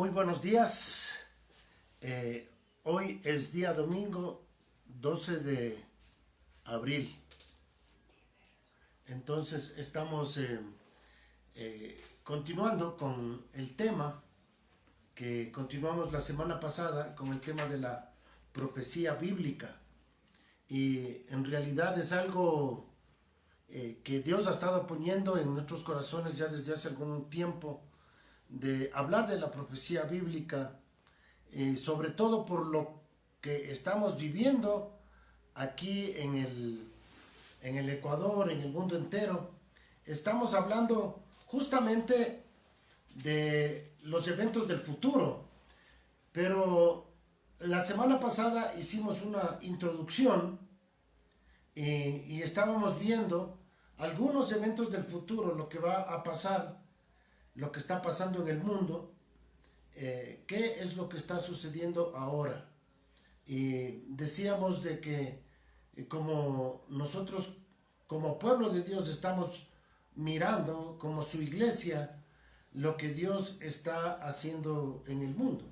Muy buenos días. Hoy es día domingo 12 de abril. Entonces estamos continuando con el tema que continuamos la semana pasada con el tema de la profecía bíblica. Y en realidad es algo que Dios ha estado poniendo en nuestros corazones ya desde hace algún tiempo, de hablar de la profecía bíblica, sobre todo por lo que estamos viviendo aquí en el Ecuador, en el mundo entero. Estamos hablando justamente de los eventos del futuro, pero la semana pasada hicimos una introducción y estábamos viendo algunos eventos del futuro, lo que va a pasar, lo que está pasando en el mundo, qué es lo que está sucediendo ahora. Y decíamos de que como nosotros como pueblo de Dios estamos mirando como su iglesia lo que Dios está haciendo en el mundo.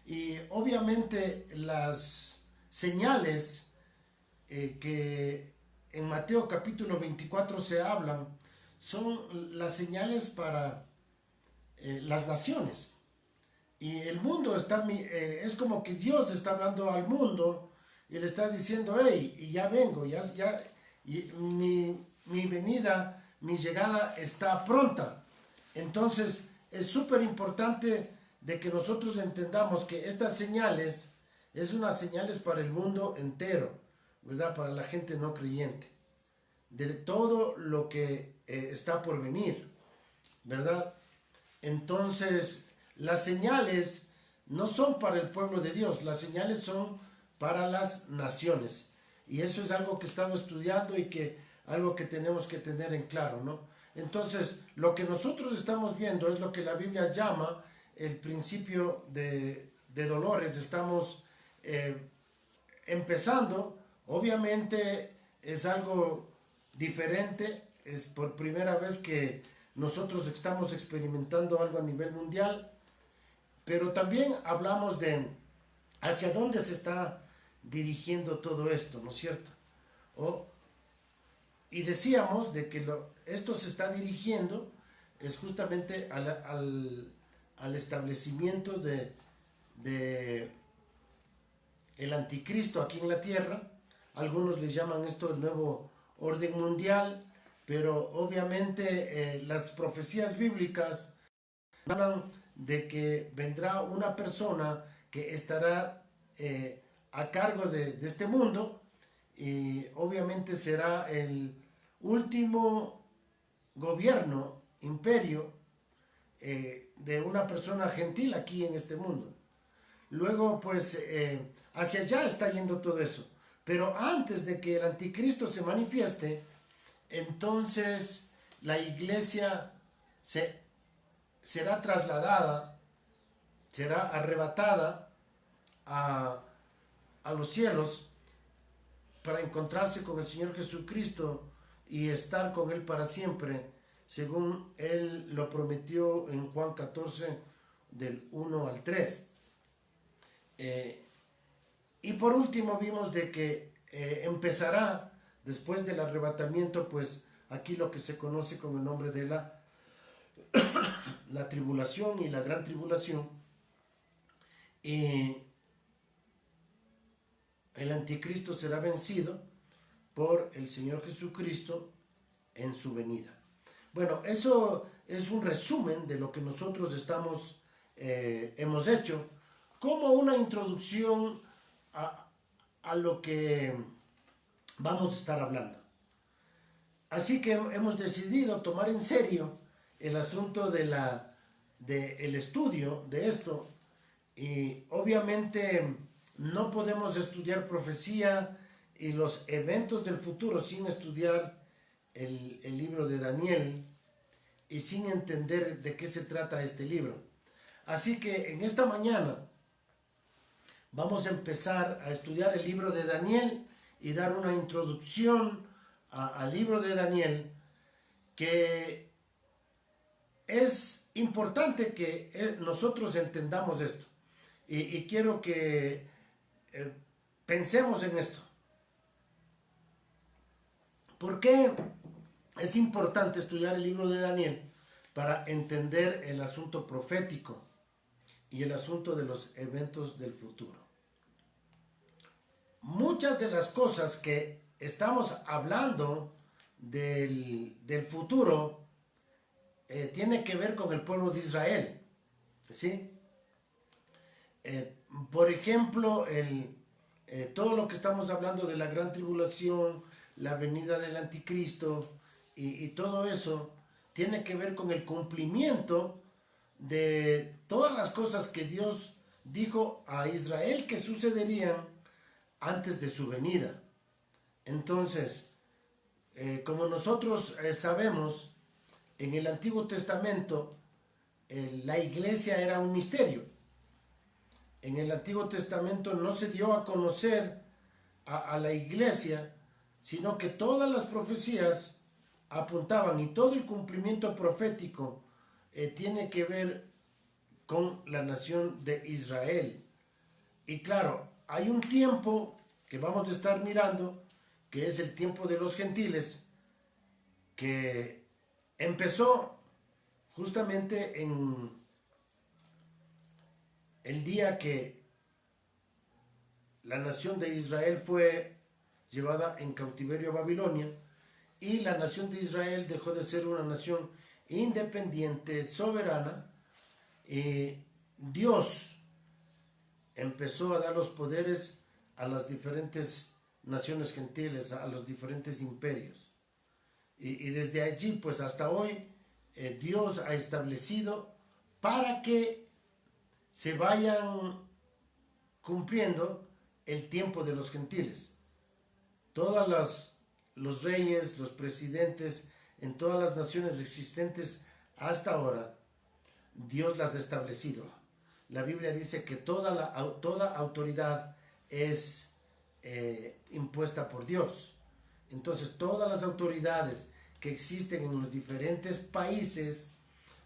Y obviamente las señales que en Mateo capítulo 24 se hablan son las señales para las naciones. Y el mundo está, es como que Dios le está hablando al mundo y le está diciendo: hey, y ya vengo, y mi venida, mi llegada está pronta. Entonces es súper importante de que nosotros entendamos que estas señales es unas señales para el mundo entero, ¿verdad? Para la gente no creyente, de todo lo que está por venir, ¿verdad? Entonces, las señales no son para el pueblo de Dios, las señales son para las naciones. Y eso es algo que estamos estudiando y que algo que tenemos que tener en claro, ¿no? Entonces, lo que nosotros estamos viendo es lo que la Biblia llama el principio de dolores. Estamos empezando, obviamente es algo diferente, es por primera vez que nosotros estamos experimentando algo a nivel mundial, pero también hablamos de hacia dónde se está dirigiendo todo esto, ¿no es cierto? Y decíamos de que esto se está dirigiendo es justamente al establecimiento de el anticristo aquí en la tierra. Algunos les llaman esto el nuevo orden mundial, pero obviamente las profecías bíblicas hablan de que vendrá una persona que estará a cargo de este mundo, y obviamente será el último gobierno, imperio de una persona gentil aquí en este mundo. Luego pues hacia allá está yendo todo eso, pero antes de que el anticristo se manifieste, entonces la iglesia será trasladada, será arrebatada a los cielos para encontrarse con el Señor Jesucristo y estar con Él para siempre, según Él lo prometió en Juan 14, del 1 al 3. Y por último vimos de que empezará después del arrebatamiento, pues aquí lo que se conoce con el nombre de la tribulación y la gran tribulación. Y el anticristo será vencido por el Señor Jesucristo en su venida. Bueno, eso es un resumen de lo que nosotros hemos hecho como una introducción a lo que vamos a estar hablando. Así que hemos decidido tomar en serio el asunto del estudio de esto, y obviamente no podemos estudiar profecía y los eventos del futuro sin estudiar el libro de Daniel y sin entender de qué se trata este libro. Así que en esta mañana vamos a empezar a estudiar el libro de Daniel y dar una introducción al libro de Daniel, que es importante que nosotros entendamos esto. Y quiero que pensemos en esto. ¿Por qué es importante estudiar el libro de Daniel? Para entender el asunto profético y el asunto de los eventos del futuro. Muchas de las cosas que estamos hablando del futuro tiene que ver con el pueblo de Israel, ¿sí? Por ejemplo, todo lo que estamos hablando de la gran tribulación, la venida del anticristo y todo eso tiene que ver con el cumplimiento de todas las cosas que Dios dijo a Israel que sucederían antes de su venida. Entonces, como nosotros sabemos, en el Antiguo Testamento la iglesia era un misterio. En el Antiguo Testamento no se dio a conocer a la iglesia, sino que todas las profecías apuntaban y todo el cumplimiento profético tiene que ver con la nación de Israel. Y claro, hay un tiempo que vamos a estar mirando, que es el tiempo de los gentiles, que empezó justamente en el día que la nación de Israel fue llevada en cautiverio a Babilonia, y la nación de Israel dejó de ser una nación independiente, soberana, y Dios empezó a dar los poderes a las diferentes naciones gentiles, a los diferentes imperios. Y desde allí, pues hasta hoy, Dios ha establecido para que se vayan cumpliendo el tiempo de los gentiles. Todos los reyes, los presidentes, en todas las naciones existentes hasta ahora, Dios las ha establecido. La Biblia dice que toda autoridad es impuesta por Dios. Entonces, todas las autoridades que existen en los diferentes países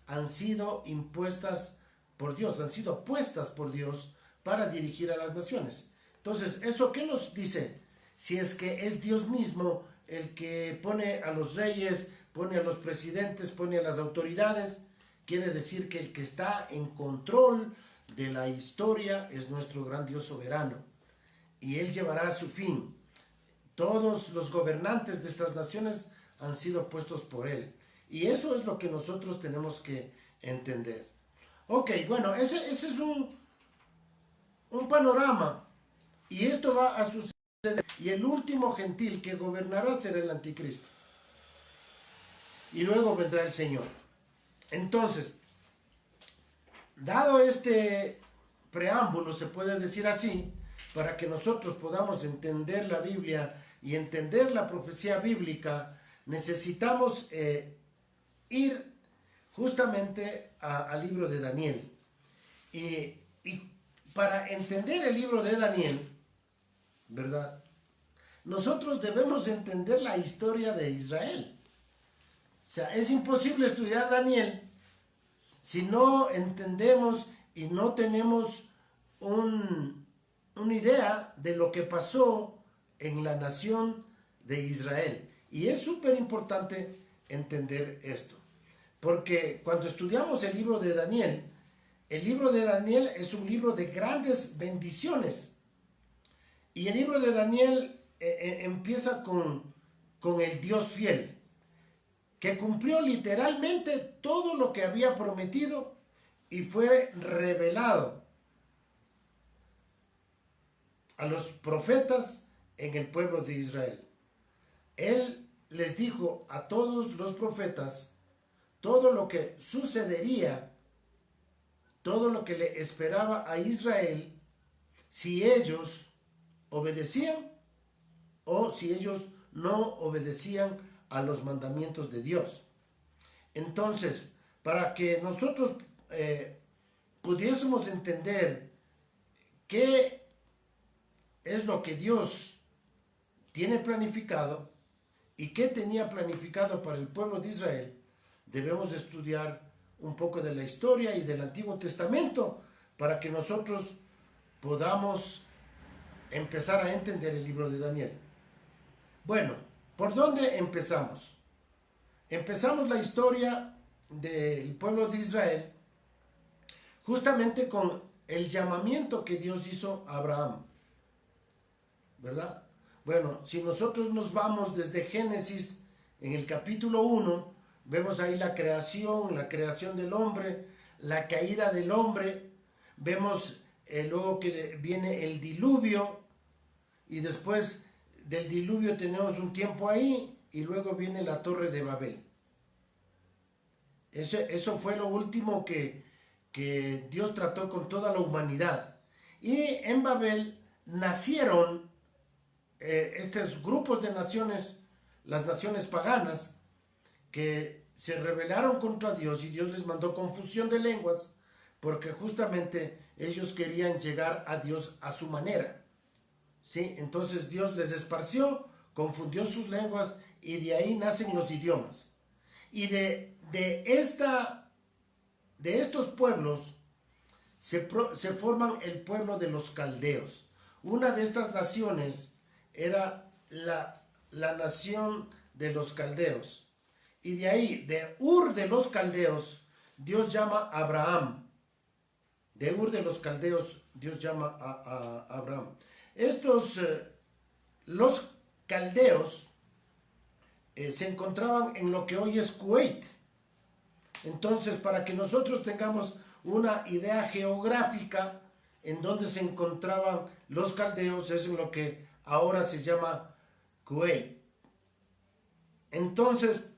han sido impuestas por Dios, han sido puestas por Dios para dirigir a las naciones. Entonces, ¿eso qué nos dice? Si es que es Dios mismo el que pone a los reyes, pone a los presidentes, pone a las autoridades, quiere decir que el que está en control de la historia es nuestro gran Dios soberano, y Él llevará a su fin. Todos los gobernantes de estas naciones han sido puestos por Él, y eso es lo que nosotros tenemos que entender. Ok, bueno, ese es un panorama, y esto va a suceder, y el último gentil que gobernará será el anticristo, y luego vendrá el Señor. Entonces, dado este preámbulo, se puede decir así, para que nosotros podamos entender la Biblia y entender la profecía bíblica, necesitamos ir justamente al libro de Daniel. Y para entender el libro de Daniel, ¿verdad? Nosotros debemos entender la historia de Israel. O sea, es imposible estudiar Daniel si no entendemos y no tenemos una idea de lo que pasó en la nación de Israel. Y es súper importante entender esto, porque cuando estudiamos el libro de Daniel es un libro de grandes bendiciones. Y el libro de Daniel empieza con el Dios fiel, que cumplió literalmente todo lo que había prometido y fue revelado a los profetas en el pueblo de Israel. Él les dijo a todos los profetas todo lo que sucedería, todo lo que le esperaba a Israel si ellos obedecían o si ellos no obedecían a los mandamientos de Dios. Entonces, para que nosotros pudiésemos entender qué es lo que Dios tiene planificado y qué tenía planificado para el pueblo de Israel, debemos estudiar un poco de la historia y del Antiguo Testamento para que nosotros podamos empezar a entender el libro de Daniel. Bueno, ¿por dónde empezamos? Empezamos la historia del pueblo de Israel justamente con el llamamiento que Dios hizo a Abraham, ¿verdad? Bueno, si nosotros nos vamos desde Génesis, en el capítulo 1, vemos ahí la creación del hombre, la caída del hombre, vemos luego que viene el diluvio, y después del diluvio tenemos un tiempo ahí, y luego viene la Torre de Babel. Eso fue lo último que Dios trató con toda la humanidad. Y en Babel nacieron estos grupos de naciones, las naciones paganas, que se rebelaron contra Dios y Dios les mandó confusión de lenguas porque justamente ellos querían llegar a Dios a su manera. ¿Sí? Entonces Dios les esparció, confundió sus lenguas y de ahí nacen los idiomas. Y de estos pueblos se forman el pueblo de los caldeos. Una de estas naciones era la nación de los caldeos. Y de ahí, de Ur de los caldeos, Dios llama a Abraham. De Ur de los caldeos, Dios llama a Abraham. Los caldeos, se encontraban en lo que hoy es Kuwait. Entonces, para que nosotros tengamos una idea geográfica en donde se encontraban los caldeos, es en lo que ahora se llama Kuwait. Entonces,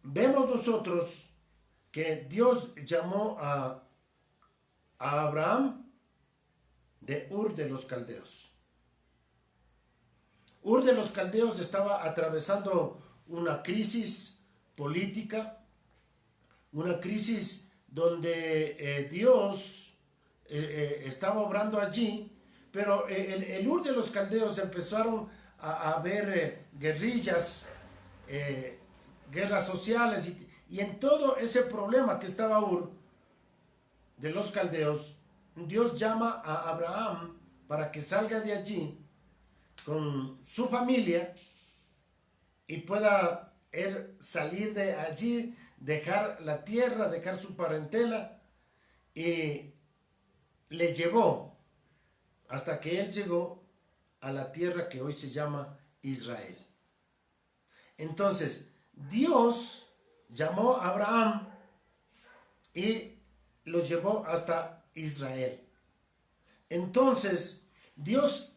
vemos nosotros que Dios llamó a Abraham de Ur de los caldeos. Ur de los caldeos estaba atravesando una crisis política, una crisis donde Dios estaba obrando allí, pero el Ur de los caldeos empezaron a haber guerrillas, guerras sociales, y en todo ese problema que estaba Ur de los caldeos, Dios llama a Abraham para que salga de allí con su familia y pueda él salir de allí, dejar la tierra, dejar su parentela, y le llevó hasta que él llegó a la tierra que hoy se llama Israel. Entonces, Dios llamó a Abraham y lo llevó hasta Israel. Entonces, Dios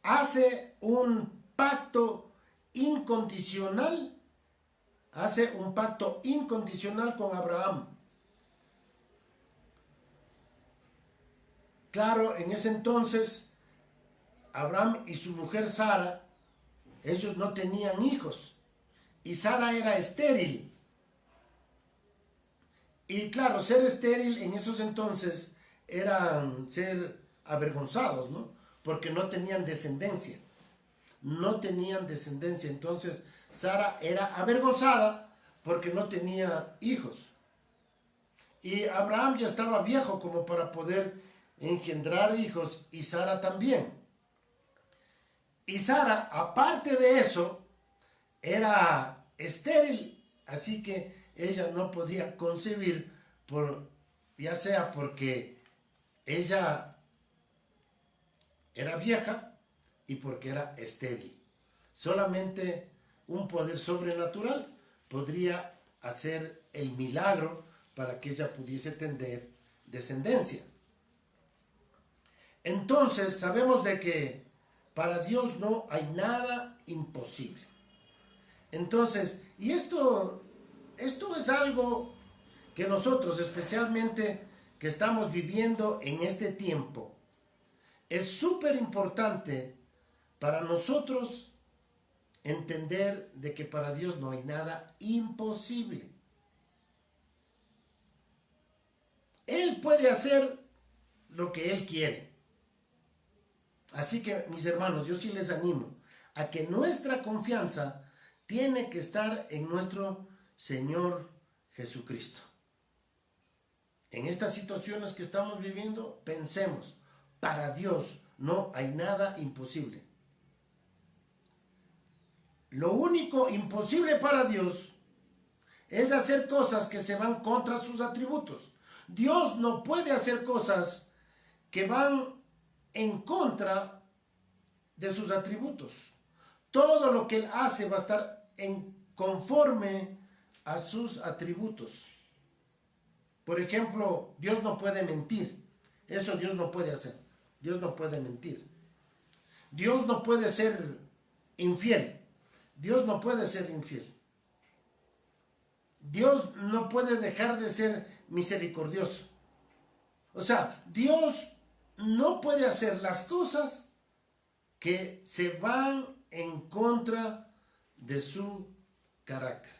hace un pacto incondicional, con Abraham. Claro, en ese entonces, Abraham y su mujer Sara, ellos no tenían hijos, y Sara era estéril. Y claro, ser estéril en esos entonces era ser avergonzados, ¿no? Porque no tenían descendencia. Entonces Sara era avergonzada porque no tenía hijos. Y Abraham ya estaba viejo como para poder engendrar hijos, y Sara también. Y Sara, aparte de eso, era estéril, así que ella no podía concebir, ya sea porque ella era vieja y porque era estéril. Solamente un poder sobrenatural podría hacer el milagro para que ella pudiese tener descendencia. Entonces sabemos de que para Dios no hay nada imposible. Entonces, y esto es algo que nosotros, especialmente que estamos viviendo en este tiempo, es súper importante para nosotros entender de que para Dios no hay nada imposible. Él puede hacer lo que Él quiere. Así que, mis hermanos, yo sí les animo a que nuestra confianza tiene que estar en nuestro Señor Jesucristo. En estas situaciones que estamos viviendo, pensemos, para Dios no hay nada imposible. Lo único imposible para Dios es hacer cosas que se van contra sus atributos. Dios no puede hacer cosas que van en contra de sus atributos. Todo lo que Él hace va a estar conforme a sus atributos. Por ejemplo, Dios no puede mentir. Eso Dios no puede hacer. Dios no puede mentir. Dios no puede ser infiel. Dios no puede ser infiel. Dios no puede dejar de ser misericordioso. O sea, Dios no puede hacer las cosas que se van en contra de su carácter.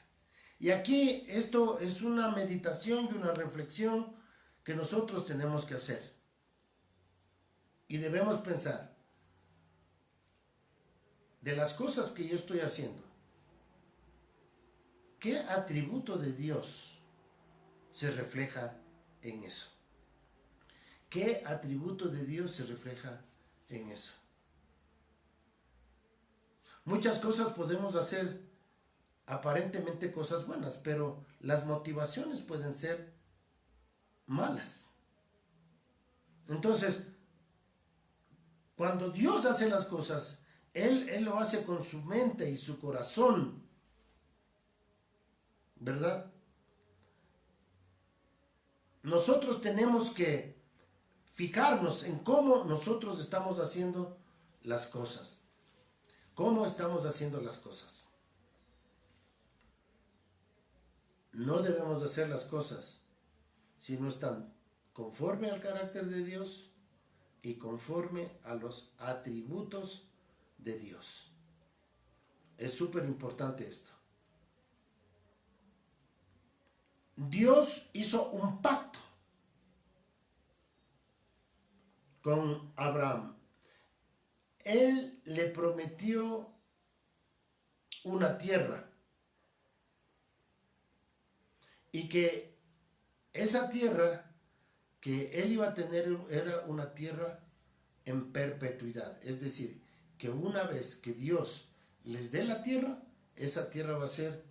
Y aquí esto es una meditación y una reflexión que nosotros tenemos que hacer. Y debemos pensar, de las cosas que yo estoy haciendo, ¿qué atributo de Dios se refleja en eso? ¿Qué atributo de Dios se refleja en eso? Muchas cosas podemos hacer, aparentemente cosas buenas, pero las motivaciones pueden ser malas. Entonces, cuando Dios hace las cosas, Él lo hace con su mente y su corazón, ¿verdad? Nosotros tenemos que fijarnos en cómo nosotros estamos haciendo las cosas. ¿Cómo estamos haciendo las cosas? No debemos hacer las cosas si no están conforme al carácter de Dios y conforme a los atributos de Dios. Es súper importante esto. Dios hizo un pacto con Abraham. Él le prometió una tierra y que esa tierra que él iba a tener era una tierra en perpetuidad. Es decir, que una vez que Dios les dé la tierra, esa tierra va a ser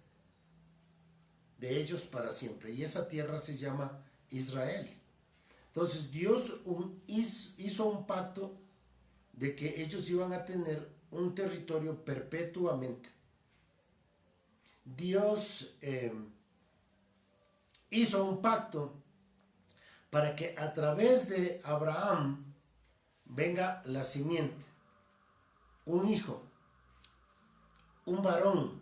de ellos para siempre. Y esa tierra se llama Israel. Entonces Dios hizo un pacto de que ellos iban a tener un territorio perpetuamente. Dios hizo un pacto para que a través de Abraham venga la simiente, un hijo, un varón,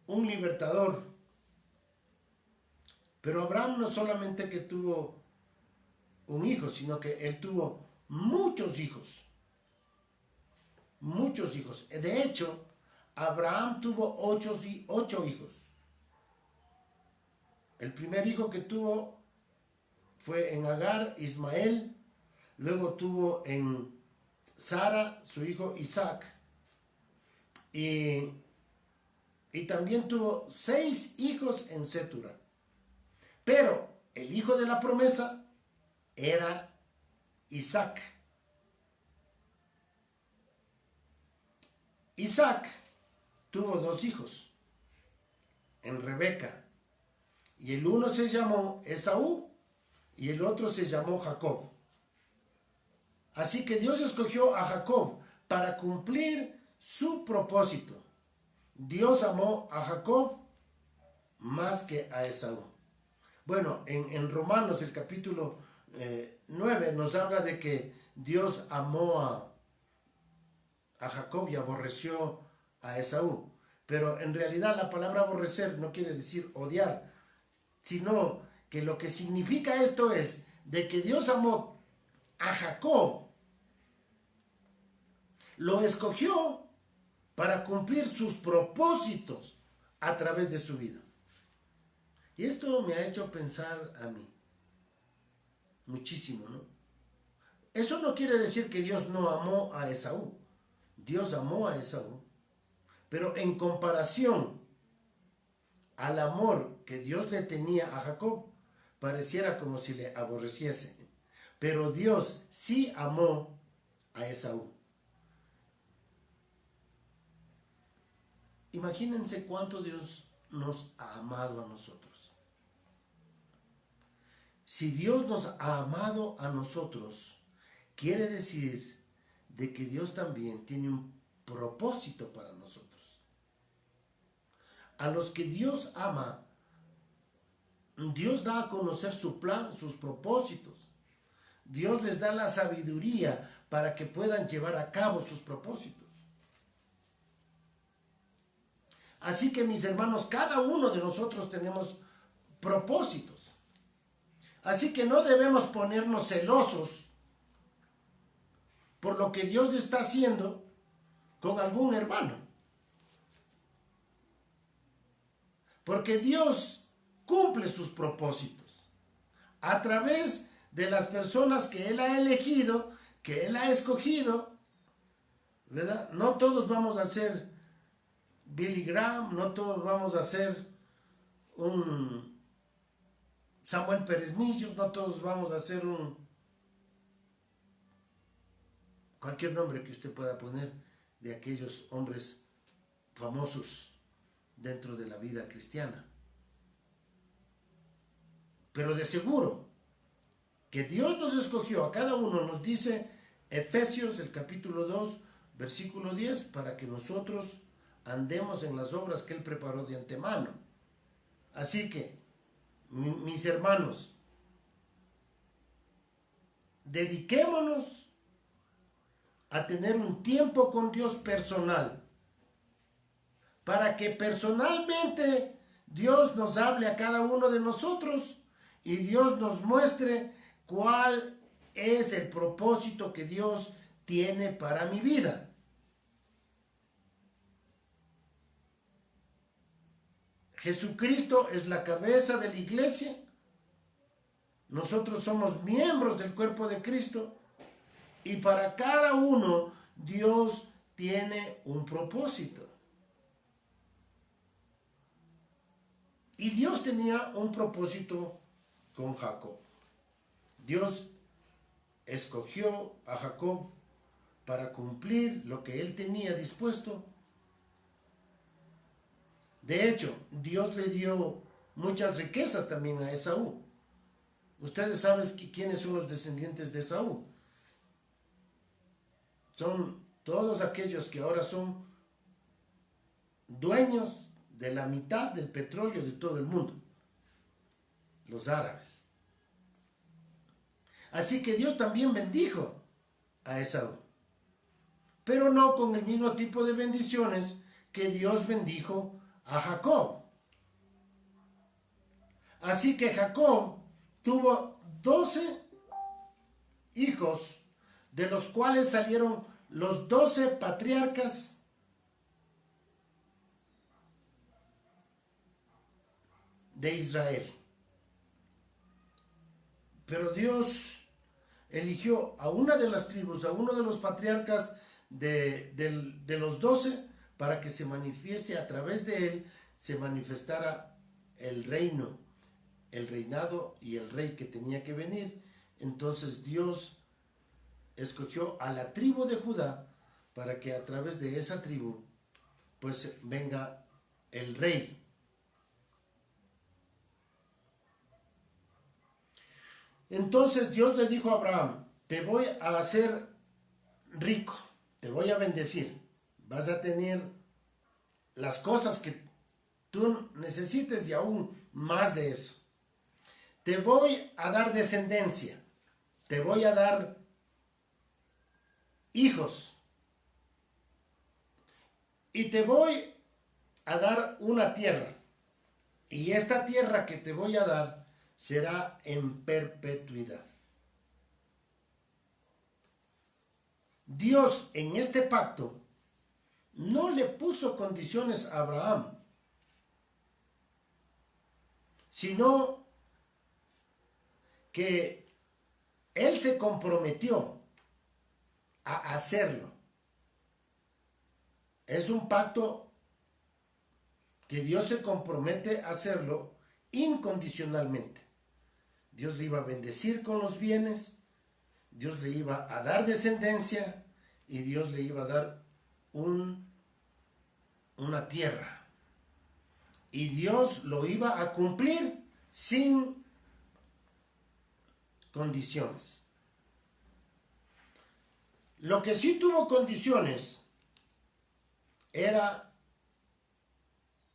un libertador. Pero Abraham no solamente que tuvo un hijo, sino que él tuvo muchos hijos. Muchos hijos. De hecho, Abraham tuvo ocho hijos. El primer hijo que tuvo fue en Agar, Ismael. Luego tuvo en Sara, su hijo Isaac. Y también tuvo 6 hijos en Cetura. Pero el hijo de la promesa era Isaac. Isaac tuvo 2 hijos en Rebeca. Y el uno se llamó Esaú y el otro se llamó Jacob. Así que Dios escogió a Jacob para cumplir su propósito. Dios amó a Jacob más que a Esaú. Bueno, en Romanos el capítulo 9 nos habla de que Dios amó a Jacob y aborreció a Esaú. Pero en realidad la palabra aborrecer no quiere decir odiar, sino que lo que significa esto es de que Dios amó a Jacob, lo escogió para cumplir sus propósitos a través de su vida. Y esto me ha hecho pensar a mí muchísimo, ¿no? Eso no quiere decir que Dios no amó a Esaú. Dios amó a Esaú. Pero en comparación al amor que Dios le tenía a Jacob, pareciera como si le aborreciese. Pero Dios sí amó a Esaú. Imagínense cuánto Dios nos ha amado a nosotros. Si Dios nos ha amado a nosotros, quiere decir de que Dios también tiene un propósito para nosotros. A los que Dios ama, Dios da a conocer su plan, sus propósitos. Dios les da la sabiduría para que puedan llevar a cabo sus propósitos. Así que mis hermanos, cada uno de nosotros tenemos propósitos. Así que no debemos ponernos celosos por lo que Dios está haciendo con algún hermano. Porque Dios cumple sus propósitos a través de las personas que Él ha elegido, que Él ha escogido, ¿verdad? No todos vamos a ser Billy Graham, no todos vamos a ser un Samuel Pérez Millos, no todos vamos a ser un cualquier nombre que usted pueda poner de aquellos hombres famosos dentro de la vida cristiana. Pero de seguro que Dios nos escogió a cada uno, nos dice Efesios el capítulo 2, versículo 10, para que nosotros andemos en las obras que Él preparó de antemano. Así que, mis hermanos, dediquémonos a tener un tiempo con Dios personal, para que personalmente Dios nos hable a cada uno de nosotros y Dios nos muestre cuál es el propósito que Dios tiene para mi vida. Jesucristo es la cabeza de la iglesia. Nosotros somos miembros del cuerpo de Cristo y para cada uno Dios tiene un propósito. Y Dios tenía un propósito con Jacob. Dios escogió a Jacob para cumplir lo que él tenía dispuesto. De hecho, Dios le dio muchas riquezas también a Esaú. Ustedes saben quiénes son los descendientes de Esaú. Son todos aquellos que ahora son dueños de la mitad del petróleo de todo el mundo, los árabes. Así que Dios también bendijo a Esaú, pero no con el mismo tipo de bendiciones que Dios bendijo a Jacob. Así que Jacob tuvo 12 hijos, de los cuales salieron los 12 patriarcas de Israel. Pero Dios eligió a una de las tribus, a uno de los patriarcas de los 12, para que se manifieste a través de él, se manifestara el reino, el reinado y el rey que tenía que venir. Entonces Dios escogió a la tribu de Judá para que a través de esa tribu pues venga el rey. Entonces Dios le dijo a Abraham: te voy a hacer rico, te voy a bendecir, vas a tener las cosas que tú necesites y aún más de eso. Te voy a dar descendencia, te voy a dar hijos y te voy a dar una tierra, y esta tierra que te voy a dar será en perpetuidad. Dios en este pacto no le puso condiciones a Abraham, sino que él se comprometió a hacerlo. Es un pacto que Dios se compromete a hacerlo incondicionalmente. Dios le iba a bendecir con los bienes, Dios le iba a dar descendencia y Dios le iba a dar una tierra. Y Dios lo iba a cumplir sin condiciones. Lo que sí tuvo condiciones era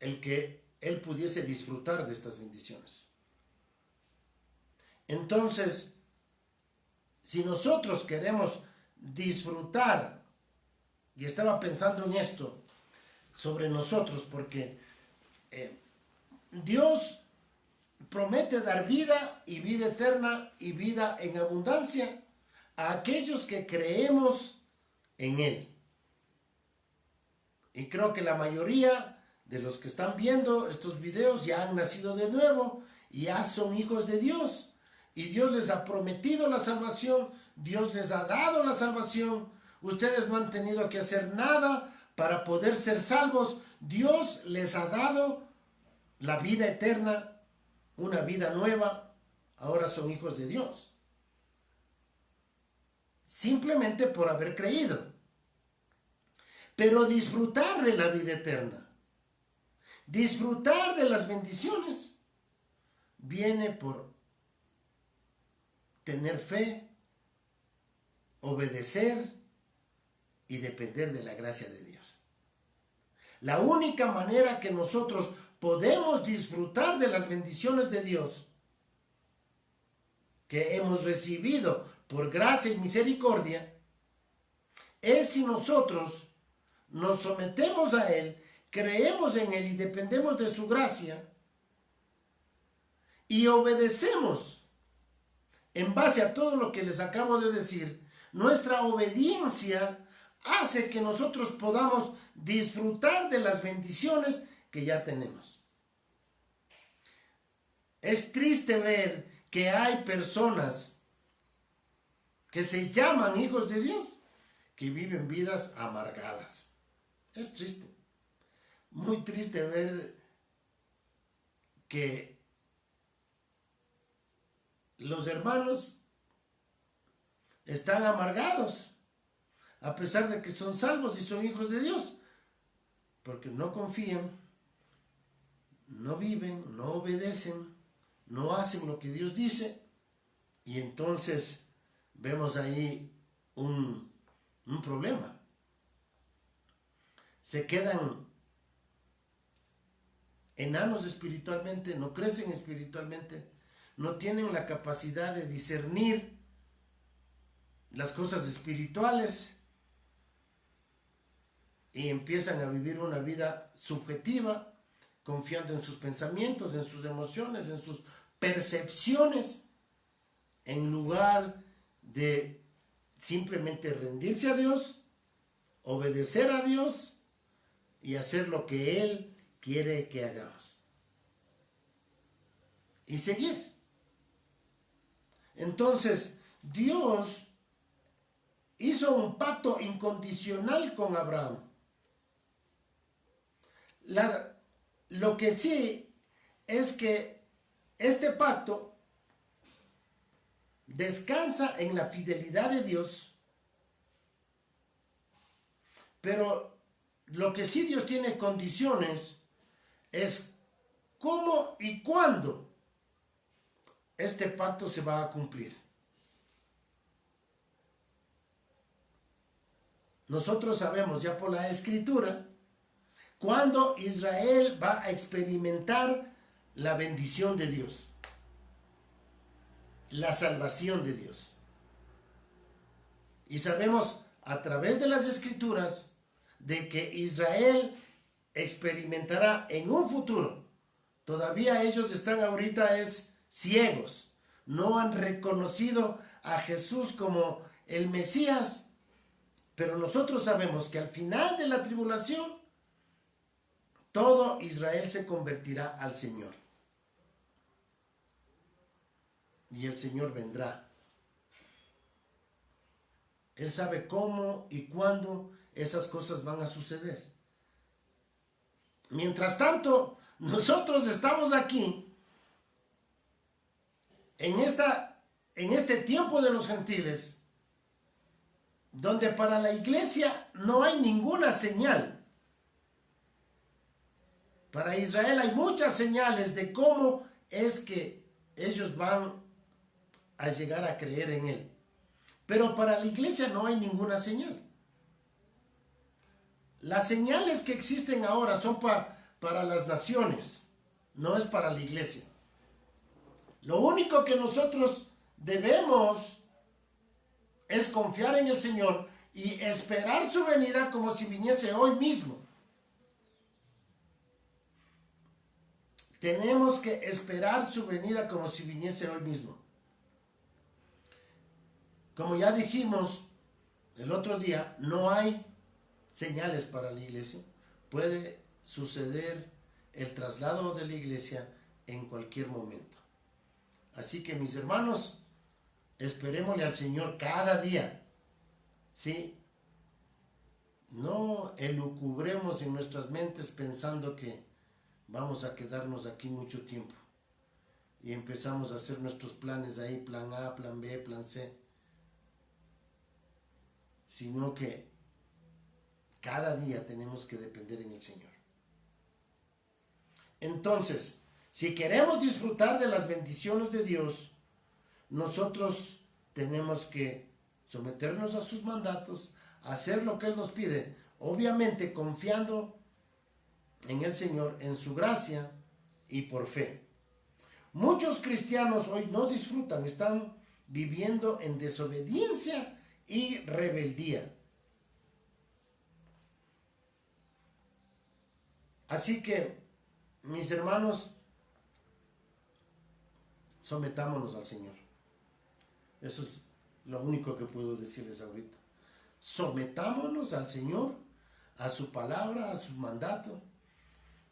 el que él pudiese disfrutar de estas bendiciones. Entonces, si nosotros queremos disfrutar, y estaba pensando en esto sobre nosotros, porque Dios promete dar vida y vida eterna y vida en abundancia a aquellos que creemos en Él. Y creo que la mayoría de los que están viendo estos videos ya han nacido de nuevo y ya son hijos de Dios. Y Dios les ha prometido la salvación, Dios les ha dado la salvación. Ustedes no han tenido que hacer nada para poder ser salvos. Dios les ha dado la vida eterna, una vida nueva. Ahora son hijos de Dios. Simplemente por haber creído. Pero disfrutar de la vida eterna, disfrutar de las bendiciones, viene por tener fe, obedecer y depender de la gracia de Dios. La única manera que nosotros podemos disfrutar de las bendiciones de Dios que hemos recibido por gracia y misericordia es si nosotros nos sometemos a Él, creemos en Él y dependemos de su gracia y obedecemos en base a todo lo que les acabo de decir. Nuestra obediencia hace que nosotros podamos disfrutar de las bendiciones que ya tenemos. Es triste ver que hay personas que se llaman hijos de Dios que viven vidas amargadas. Es triste, muy triste ver que los hermanos están amargados, a pesar de que son salvos y son hijos de Dios, porque no confían, no viven, no obedecen, no hacen lo que Dios dice, y entonces vemos ahí un problema. Se quedan enanos espiritualmente, no crecen espiritualmente, no tienen la capacidad de discernir las cosas espirituales y empiezan a vivir una vida subjetiva, confiando en sus pensamientos, en sus emociones, en sus percepciones, en lugar de simplemente rendirse a Dios, obedecer a Dios y hacer lo que Él quiere que hagamos. Y seguir. Entonces, Dios hizo un pacto incondicional con Abraham. Lo que sí es que este pacto descansa en la fidelidad de Dios, pero lo que sí Dios tiene condiciones es cómo y cuándo este pacto se va a cumplir. Nosotros sabemos ya por la Escritura cuándo Israel va a experimentar la bendición de Dios, la salvación de Dios. Y sabemos a través de las Escrituras de que Israel experimentará en un futuro. Todavía ellos están ahorita ciegos. No han reconocido a Jesús como el Mesías. Pero nosotros sabemos que al final de la tribulación, todo Israel se convertirá al Señor. Y el Señor vendrá. Él sabe cómo y cuándo esas cosas van a suceder. Mientras tanto, nosotros estamos aquí en este tiempo de los gentiles, donde para la iglesia no hay ninguna señal. Para Israel hay muchas señales de cómo es que ellos van a llegar a creer en Él. Pero para la iglesia no hay ninguna señal. Las señales que existen ahora son para las naciones, no es para la iglesia. Lo único que nosotros debemos es confiar en el Señor y esperar su venida como si viniese hoy mismo. Tenemos que esperar su venida como si viniese hoy mismo. Como ya dijimos el otro día, no hay señales para la iglesia. Puede suceder el traslado de la iglesia en cualquier momento. Así que, mis hermanos, esperémosle al Señor cada día. ¿Sí? No elucubremos en nuestras mentes pensando que vamos a quedarnos aquí mucho tiempo. Y empezamos a hacer nuestros planes ahí, plan A, plan B, plan C. Sino que cada día tenemos que depender en el Señor. Entonces, si queremos disfrutar de las bendiciones de Dios, nosotros tenemos que someternos a sus mandatos, hacer lo que Él nos pide, obviamente confiando en el Señor, en su gracia y por fe. Muchos cristianos hoy no disfrutan, están viviendo en desobediencia y rebeldía. Así que, mis hermanos, sometámonos al Señor. Eso es lo único que puedo decirles ahorita. Sometámonos al Señor, a su palabra, a su mandato.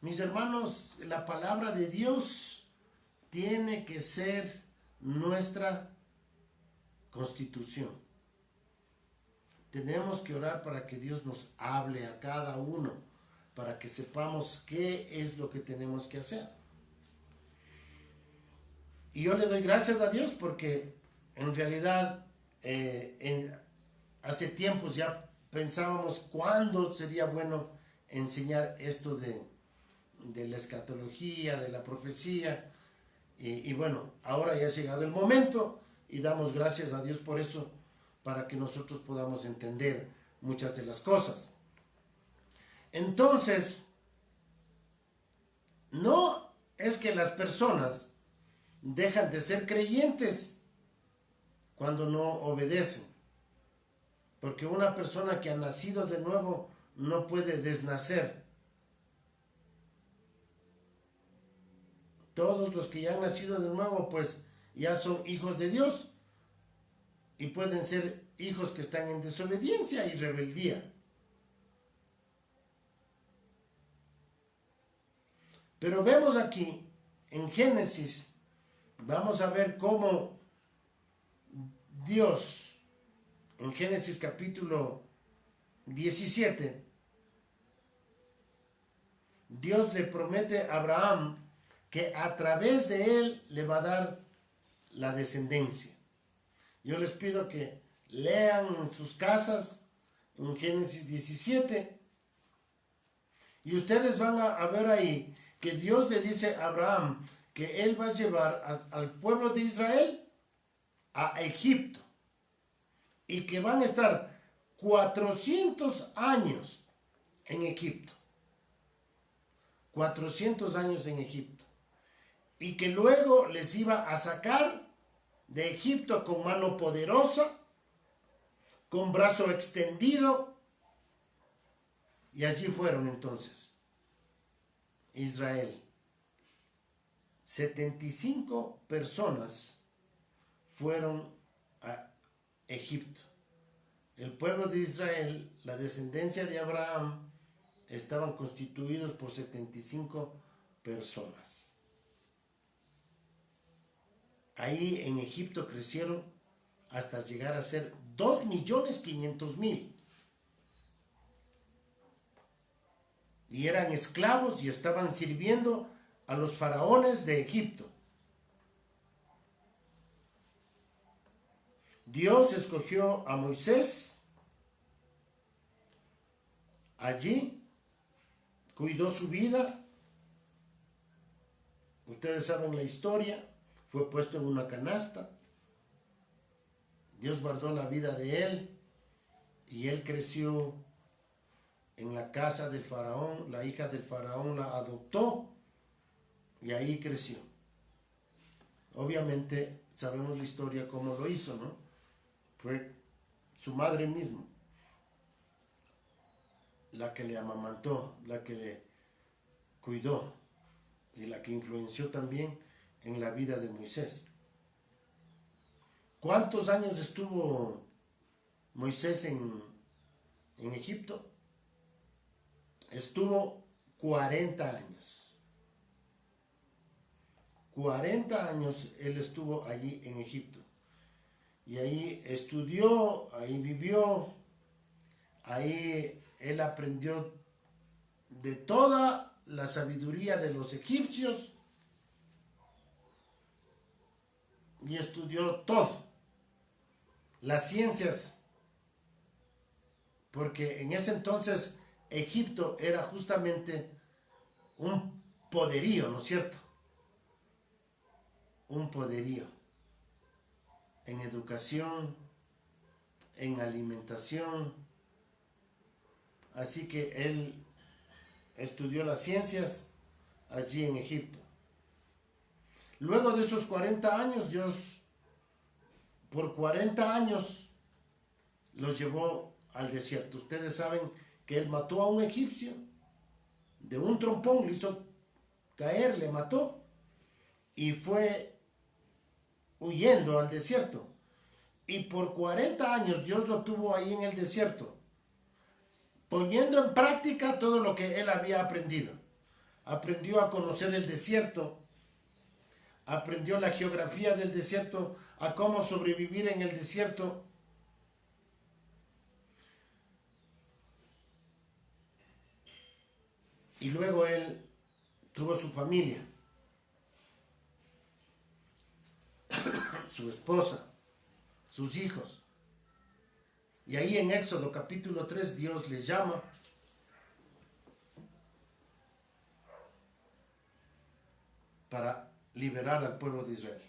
Mis hermanos, la palabra de Dios tiene que ser nuestra constitución. Tenemos que orar para que Dios nos hable a cada uno, para que sepamos qué es lo que tenemos que hacer. Y yo le doy gracias a Dios porque en realidad hace tiempos ya pensábamos cuándo sería bueno enseñar esto de la escatología, de la profecía. Y bueno, ahora ya ha llegado el momento y damos gracias a Dios por eso, para que nosotros podamos entender muchas de las cosas. Entonces, no es que las personas dejan de ser creyentes cuando no obedecen, porque una persona que ha nacido de nuevo no puede desnacer. Todos los que ya han nacido de nuevo, pues ya son hijos de Dios y pueden ser hijos que están en desobediencia y rebeldía. Pero vemos aquí en Génesis, vamos a ver cómo Dios, en Génesis capítulo 17, Dios le promete a Abraham que a través de él le va a dar la descendencia. Yo les pido que lean en sus casas en Génesis 17 y ustedes van a ver ahí que Dios le dice a Abraham que él va a llevar al pueblo de Israel a Egipto y que van a estar 400 años en Egipto. 400 años en Egipto. Y que luego les iba a sacar de Egipto con mano poderosa, con brazo extendido, y allí fueron entonces Israel. 75 personas fueron a Egipto. El pueblo de Israel, la descendencia de Abraham, estaban constituidos por 75 personas. Ahí en Egipto crecieron hasta llegar a ser 2.500.000. y eran esclavos y estaban sirviendo a los faraones de Egipto. Dios escogió a Moisés allí, cuidó su vida. Ustedes saben la historia, fue puesto en una canasta. Dios guardó la vida de él y él creció en la casa del faraón. La hija del faraón la adoptó y ahí creció. Obviamente sabemos la historia cómo lo hizo, ¿no? Fue su madre misma la que le amamantó, la que le cuidó y la que influenció también en la vida de Moisés. ¿Cuántos años estuvo Moisés en Egipto? Estuvo 40 años. 40 años él estuvo allí en Egipto. Y ahí estudió, ahí vivió, ahí él aprendió de toda la sabiduría de los egipcios y estudió todo, las ciencias, porque en ese entonces Egipto era justamente un poderío, ¿no es cierto? Un poderío en educación, en alimentación. Así que él estudió las ciencias allí en Egipto. Luego de esos 40 años, Dios por 40 años los llevó al desierto. Ustedes saben que él mató a un egipcio, de un trompón le hizo caer, le mató y fue huyendo al desierto. Y por 40 años Dios lo tuvo ahí en el desierto, poniendo en práctica todo lo que él había aprendido. Aprendió a conocer el desierto, aprendió la geografía del desierto, a cómo sobrevivir en el desierto. Y luego él tuvo su familia, su esposa, sus hijos. Y ahí en Éxodo capítulo 3 Dios les llama para liberar al pueblo de Israel.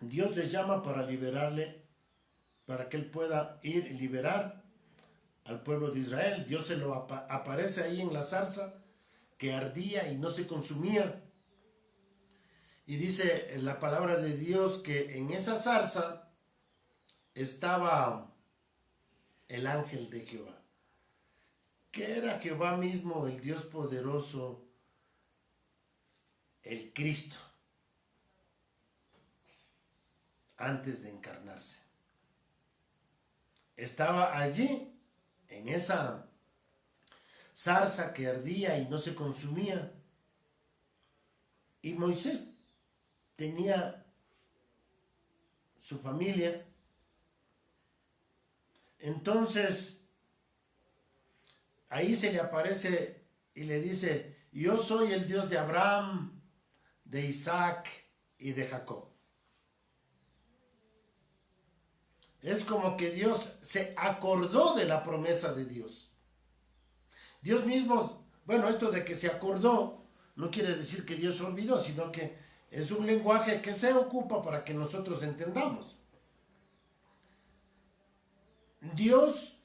Dios les llama para liberarle, para que él pueda ir y liberar al pueblo de Israel. Dios se lo aparece ahí en la zarza que ardía y no se consumía. Y dice en la palabra de Dios que en esa zarza estaba el ángel de Jehová, que era Jehová mismo, el Dios poderoso, el Cristo, antes de encarnarse. Estaba allí, en esa zarza que ardía y no se consumía. Y Moisés tenía su familia. Entonces, ahí se le aparece y le dice: yo soy el Dios de Abraham, de Isaac y de Jacob. Es como que Dios se acordó de la promesa de Dios. Dios mismo, bueno, esto de que se acordó no quiere decir que Dios se olvidó, sino que es un lenguaje que se ocupa para que nosotros entendamos. Dios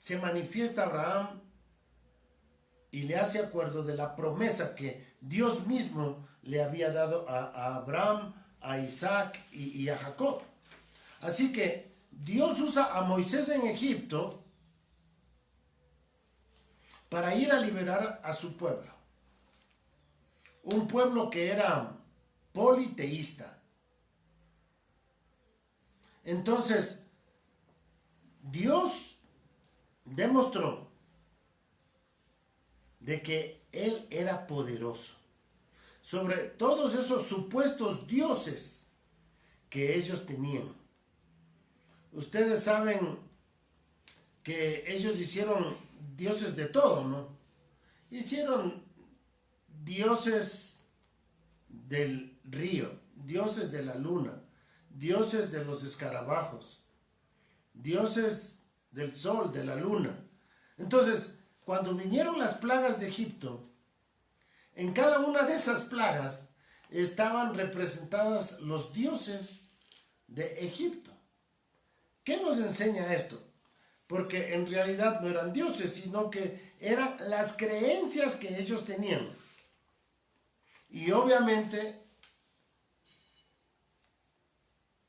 se manifiesta a Abraham y le hace acuerdo de la promesa que Dios mismo le había dado a Abraham, a Isaac y a Jacob. Así que Dios usa a Moisés en Egipto para ir a liberar a su pueblo. Un pueblo que era politeísta. Entonces, Dios demostró de que Él era poderoso sobre todos esos supuestos dioses que ellos tenían. ustedes saben que ellos hicieron dioses de todo, ¿no? Hicieron dioses del río, dioses de la luna, dioses de los escarabajos, dioses del sol, de la luna. Entonces, cuando vinieron las plagas de Egipto, en cada una de esas plagas estaban representadas los dioses de Egipto. ¿Qué nos enseña esto? Porque en realidad no eran dioses, sino que eran las creencias que ellos tenían. Y obviamente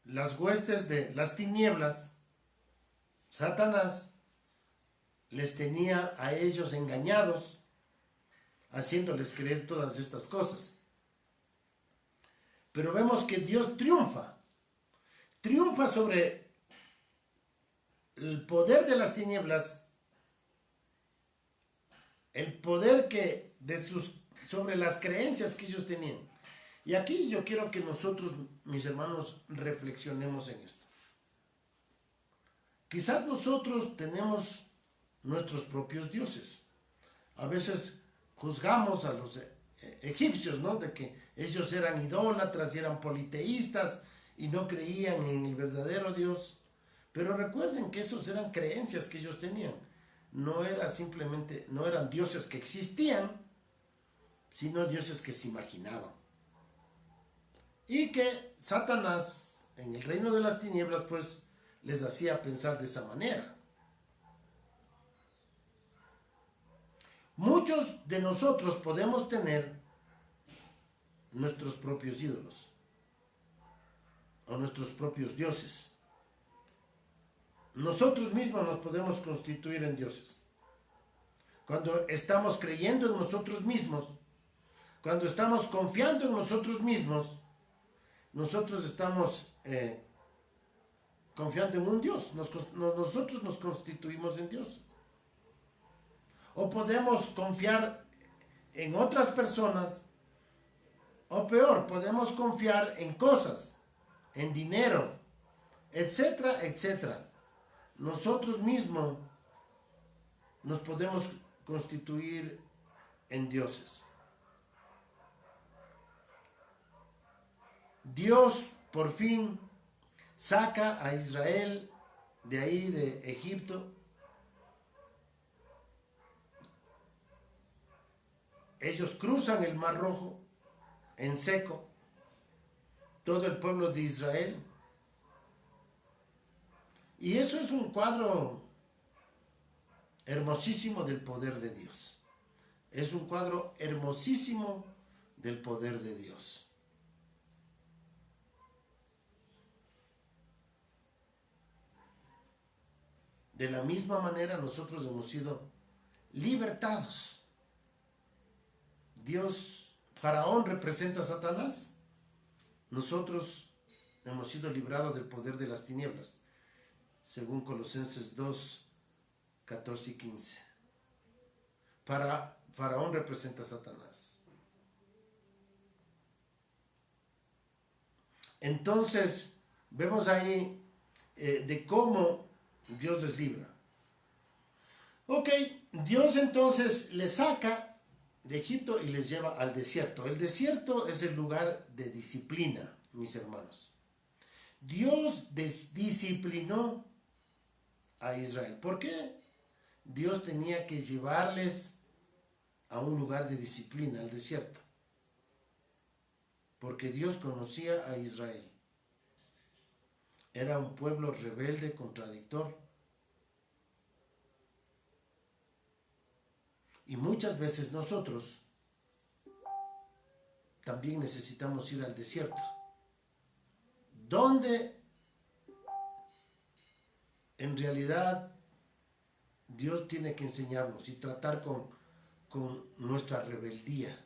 las huestes de las tinieblas, Satanás, les tenía a ellos engañados, haciéndoles creer todas estas cosas. Pero vemos que Dios triunfa sobre el poder de las tinieblas, el poder sobre las creencias que ellos tenían. Y aquí yo quiero que nosotros, mis hermanos, reflexionemos en esto. Quizás nosotros tenemos nuestros propios dioses. A veces juzgamos a los egipcios, ¿no? De que ellos eran idólatras y eran politeístas y no creían en el verdadero Dios. Pero recuerden que esos eran creencias que ellos tenían. No eran dioses que existían, sino dioses que se imaginaban. Y que Satanás, en el reino de las tinieblas, pues les hacía pensar de esa manera. Muchos de nosotros podemos tener nuestros propios ídolos o nuestros propios dioses. Nosotros mismos nos podemos constituir en dioses. Cuando estamos creyendo en nosotros mismos, cuando estamos confiando en nosotros mismos, nosotros estamos confiando en un Dios. Nosotros nos constituimos en Dios. O podemos confiar en otras personas, o peor, podemos confiar en cosas, en dinero, etcétera, etcétera. Nosotros mismos nos podemos constituir en dioses. Dios por fin saca a Israel de ahí, de Egipto. Ellos cruzan el Mar Rojo en seco, todo el pueblo de Israel. Y eso es un cuadro hermosísimo del poder de Dios. Es un cuadro hermosísimo del poder de Dios. De la misma manera nosotros hemos sido libertados. Faraón representa a Satanás. Nosotros hemos sido librados del poder de las tinieblas, según Colosenses 2, 14 y 15. Faraón representa a Satanás. Entonces, vemos ahí de cómo Dios les libra. Ok, Dios entonces les saca de Egipto y les lleva al desierto. El desierto es el lugar de disciplina, mis hermanos. Dios disciplinó a Israel. ¿Por qué Dios tenía que llevarles a un lugar de disciplina, al desierto? Porque Dios conocía a Israel. Era un pueblo rebelde, contradictor. Y muchas veces nosotros también necesitamos ir al desierto, donde en realidad Dios tiene que enseñarnos y tratar con nuestra rebeldía.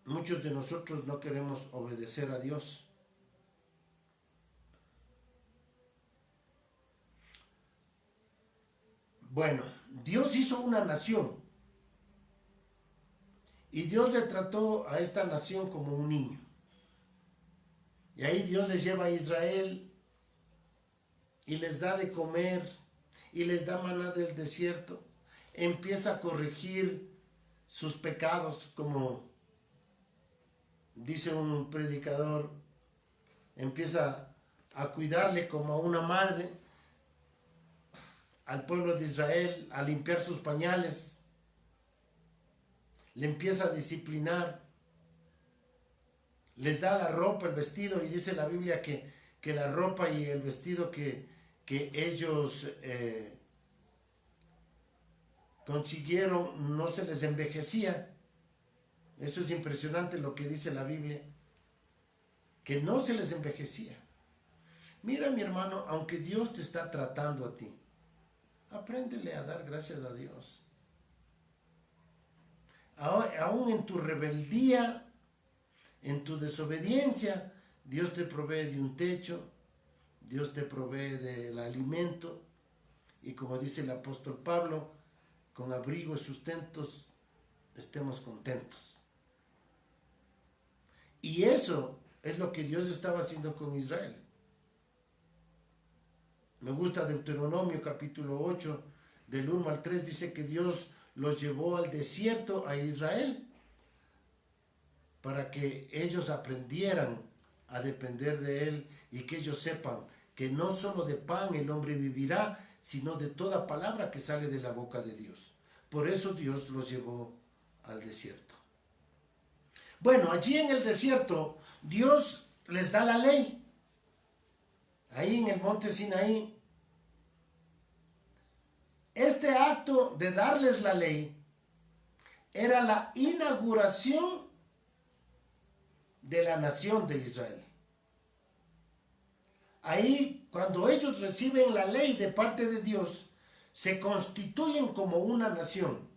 Muchos de nosotros no queremos obedecer a Dios. Bueno, Dios hizo una nación Y Dios le trató a esta nación como un niño. Y ahí Dios les lleva a Israel y les da de comer y les da maná del desierto. Empieza a corregir sus pecados, como dice un predicador. Empieza a cuidarle como a una madre al pueblo de Israel, a limpiar sus pañales. Le empieza a disciplinar. Les da la ropa, el vestido, y dice la Biblia que la ropa y el vestido que ellos consiguieron no se les envejecía. Eso es impresionante lo que dice la Biblia, que no se les envejecía. Mira, mi hermano, aunque Dios te está tratando a ti, apréndele a dar gracias a Dios. Aún en tu rebeldía, en tu desobediencia, Dios te provee de un techo, Dios te provee del alimento, y como dice el apóstol Pablo, con abrigo y sustentos estemos contentos. Y eso es lo que Dios estaba haciendo con Israel. Me gusta Deuteronomio capítulo 8, del 1 al 3, dice que Dios los llevó al desierto a Israel para que ellos aprendieran a depender de Él y que ellos sepan que no solo de pan el hombre vivirá, sino de toda palabra que sale de la boca de Dios. Por eso Dios los llevó al desierto. Bueno, allí en el desierto Dios les da la ley. Ahí en el monte Sinaí. Este acto de darles la ley era la inauguración de la nación de Israel. Ahí, cuando ellos reciben la ley de parte de Dios, se constituyen como una nación.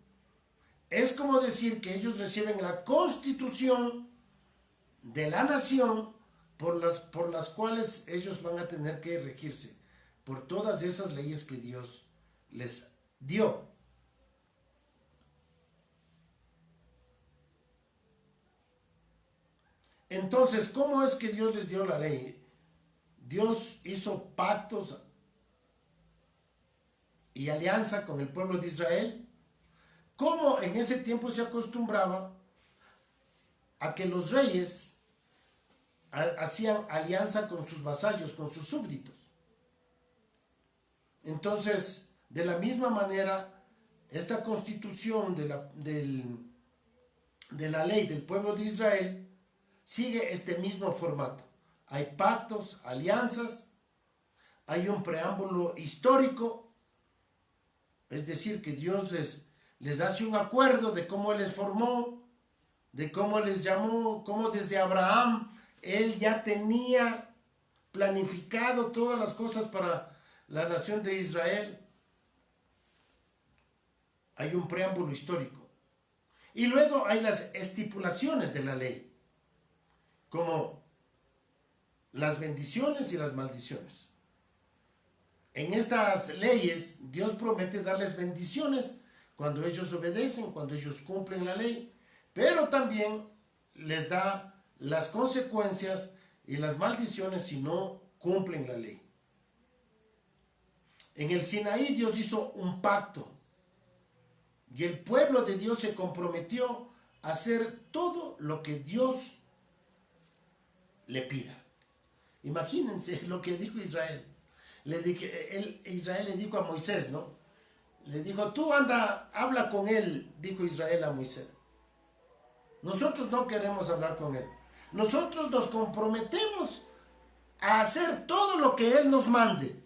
Es como decir que ellos reciben la constitución de la nación por las cuales ellos van a tener que regirse, por todas esas leyes que Dios les dio. Entonces, ¿cómo es que Dios les dio la ley? Dios hizo pactos y alianza con el pueblo de Israel. ¿Cómo en ese tiempo se acostumbraba a que los reyes hacían alianza con sus vasallos, con sus súbditos? Entonces, de la misma manera, esta constitución de la ley del pueblo de Israel sigue este mismo formato. Hay pactos, alianzas, hay un preámbulo histórico, es decir, que Dios les hace un acuerdo de cómo Él les formó, de cómo les llamó, cómo desde Abraham Él ya tenía planificado todas las cosas para la nación de Israel. Hay un preámbulo histórico. Y luego hay las estipulaciones de la ley, como las bendiciones y las maldiciones. En estas leyes, Dios promete darles bendiciones cuando ellos obedecen, cuando ellos cumplen la ley, pero también les da las consecuencias y las maldiciones si no cumplen la ley. En el Sinaí Dios hizo un pacto y el pueblo de Dios se comprometió a hacer todo lo que Dios le pida. Imagínense lo que dijo Israel. Israel le dijo a Moisés, ¿no? Le dijo, tú anda, habla con él, dijo Israel a Moisés. Nosotros no queremos hablar con él. Nosotros nos comprometemos a hacer todo lo que él nos mande.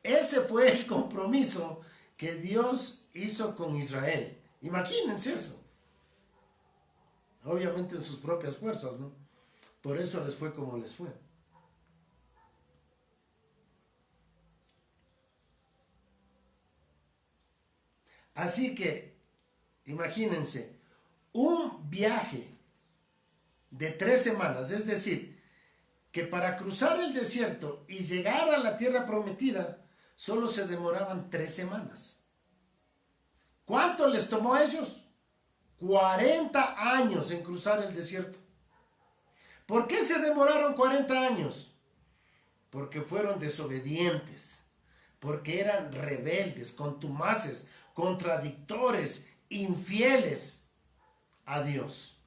Ese fue el compromiso que Dios hizo con Israel. Imagínense eso. Obviamente en sus propias fuerzas, ¿no? Por eso les fue como les fue. Así que, imagínense, un viaje de 3 semanas, es decir, que para cruzar el desierto y llegar a la tierra prometida, solo se demoraban 3 semanas. ¿Cuánto les tomó a ellos? 40 años en cruzar el desierto. ¿Por qué se demoraron 40 años? Porque fueron desobedientes, porque eran rebeldes, contumaces, contradictores, infieles a Dios.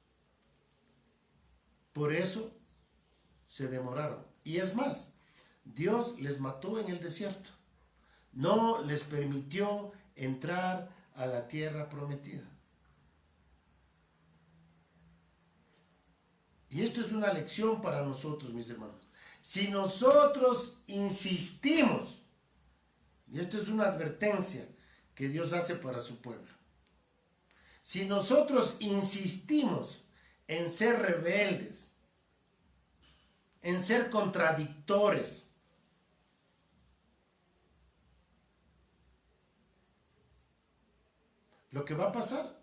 Por eso se demoraron. Y es más, Dios les mató en el desierto. No les permitió entrar a la tierra prometida. Y esto es una lección para nosotros, mis hermanos. Si nosotros insistimos, y esto es una advertencia que Dios hace para su pueblo, si nosotros insistimos en ser rebeldes, en ser contradictores, lo que va a pasar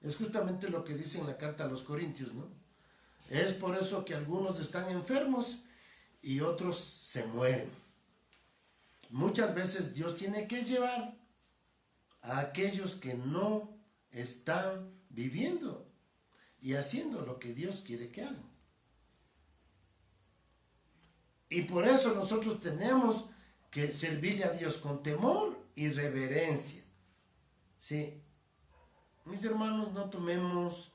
es justamente lo que dice en la carta a los Corintios, ¿no? Es por eso que algunos están enfermos y otros se mueren. Muchas veces Dios tiene que llevar a aquellos que no están viviendo y haciendo lo que Dios quiere que hagan. Y por eso nosotros tenemos que servirle a Dios con temor y reverencia. Sí, mis hermanos, no tomemos